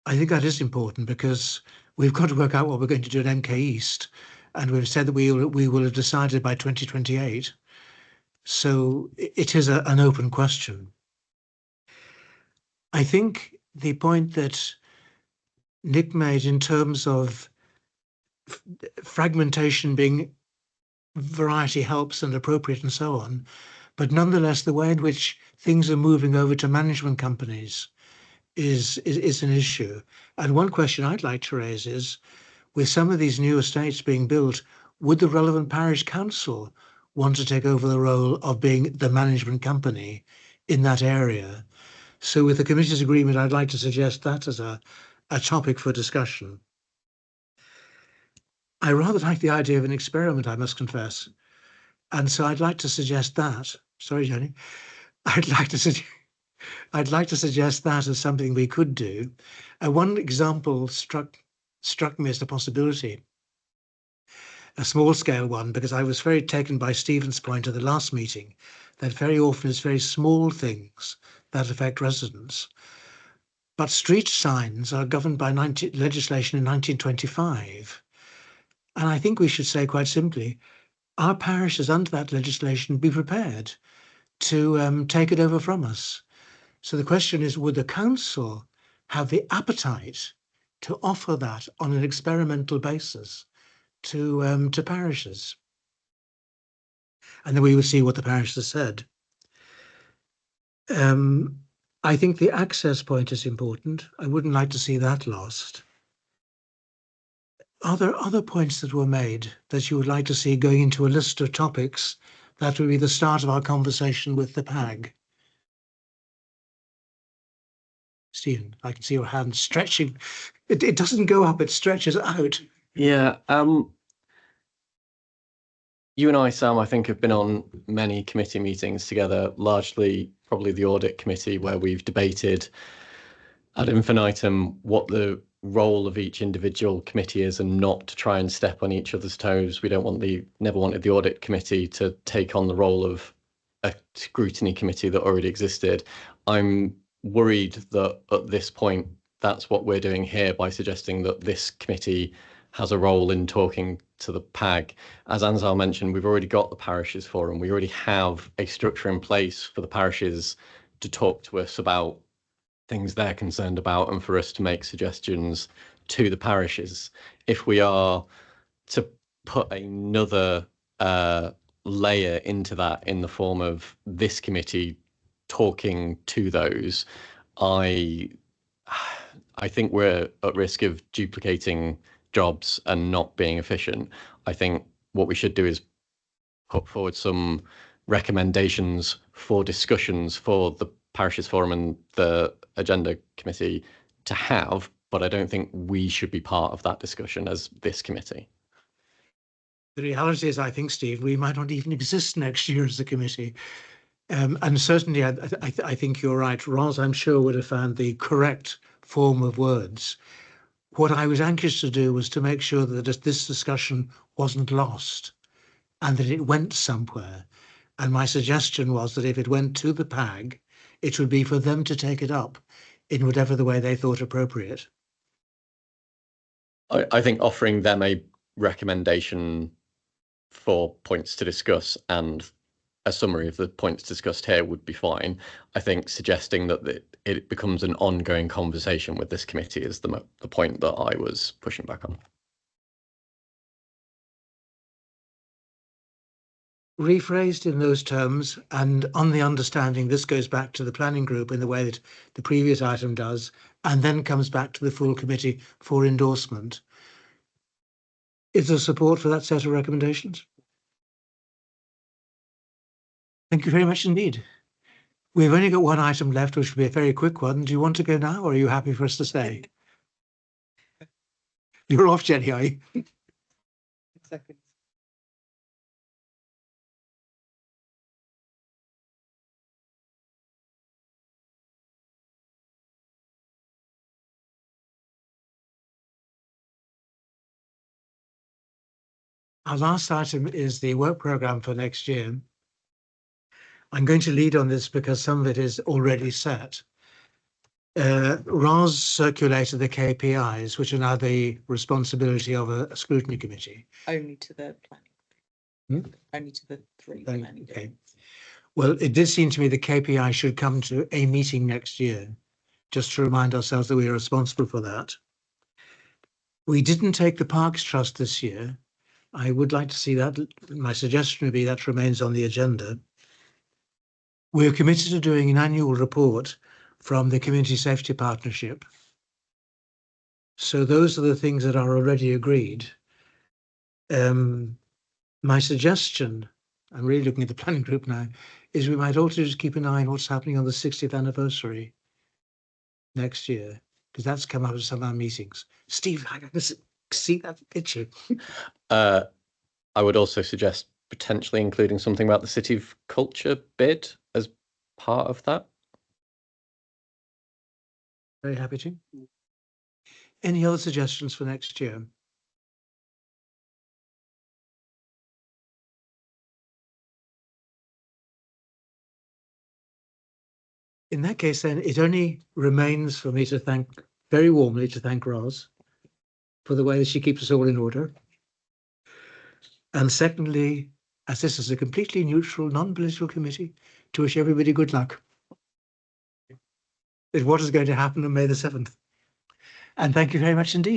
I think that is important because we've got to work out what we're going to do at MK East, and we've said that we will have decided by 2028. So it is an open question. I think the point that Nick made in terms of fragmentation being variety helps and appropriate and so on, but nonetheless the way in which things are moving over to management companies is an issue. And one question I'd like to raise is, with some of these new estates being built, would the relevant parish council want to take over the role of being the management company in that area? So with the committee's agreement, I'd like to suggest that as a topic for discussion. I rather like the idea of an experiment, I must confess. And so I'd like to suggest that. Sorry, Jenny. I'd like to suggest that as something we could do. One example struck me as a possibility, a small scale one, because I was very taken by Stephen's point at the last meeting, that very often it's very small things that affect residents. But street signs are governed by legislation in 1925. And I think we should say quite simply, our parishes under that legislation be prepared to take it over from us. So the question is, would the council have the appetite to offer that on an experimental basis to parishes? And then we will see what the parishes said. I think the access point is important. I wouldn't like to see that lost. Are there other points that were made that you would like to see going into a list of topics that would be the start of our conversation with the PAG? Stephen, I can see your hand stretching. It doesn't go up, it stretches out. Yeah. You and I, Sam, I think have been on many committee meetings together, largely probably the audit committee, where we've debated ad infinitum what the role of each individual committee is, and not to try and step on each other's toes. We never wanted the audit committee to take on the role of a scrutiny committee that already existed. I'm worried that at this point, that's what we're doing here by suggesting that this committee has a role in talking to the PAG. As Ansar mentioned, we've already got the Parishes Forum. We already have a structure in place for the parishes to talk to us about things they're concerned about and for us to make suggestions to the parishes. If we are to put another layer into that in the form of this committee talking to those, I think we're at risk of duplicating jobs and not being efficient. I think what we should do is put forward some recommendations for discussions for the Parishes Forum and the Agenda Committee to have, but I don't think we should be part of that discussion as this committee. The reality is, I think, Steve, we might not even exist next year as a committee. And certainly, I think you're right. Ros, I'm sure, would have found the correct form of words. What I was anxious to do was to make sure that this discussion wasn't lost and that it went somewhere. And my suggestion was that if it went to the PAG, it would be for them to take it up in whatever the way they thought appropriate. I think offering them a recommendation for points to discuss and a summary of the points discussed here would be fine. I think suggesting that it becomes an ongoing conversation with this committee is the point that I was pushing back on. Rephrased in those terms, and on the understanding this goes back to the planning group in the way that the previous item does, and then comes back to the full committee for endorsement. Is there support for that set of recommendations? Thank you very much indeed. We've only got one item left, which will be a very quick one. Do you want to go now, or are you happy for us to stay? You're off, Jenny, are you? Seconds. Our last item is the work programme for next year. I'm going to lead on this because some of it is already set. Ros circulated the KPIs, which are now the responsibility of a scrutiny committee. Only to the planning. Only to the 3 planning. Okay. Well, it did seem to me the KPI should come to a meeting next year, just to remind ourselves that we are responsible for that. We didn't take the Parks Trust this year. I would like to see that. My suggestion would be that remains on the agenda. We're committed to doing an annual report from the Community Safety Partnership. So those are the things that are already agreed. My suggestion, I'm really looking at the planning group now, is we might also just keep an eye on what's happening on the 60th anniversary next year, because that's come out of some of our meetings. Steve, I can see that picture. I would also suggest potentially including something about the City of Culture bid as part of that. Very happy to. Any other suggestions for next year? In that case, then, it only remains for me to thank, very warmly, to thank Ros for the way that she keeps us all in order. And secondly, as this is a completely neutral, non-political committee, to wish everybody good luck with what is going to happen on May the 7th. And thank you very much indeed.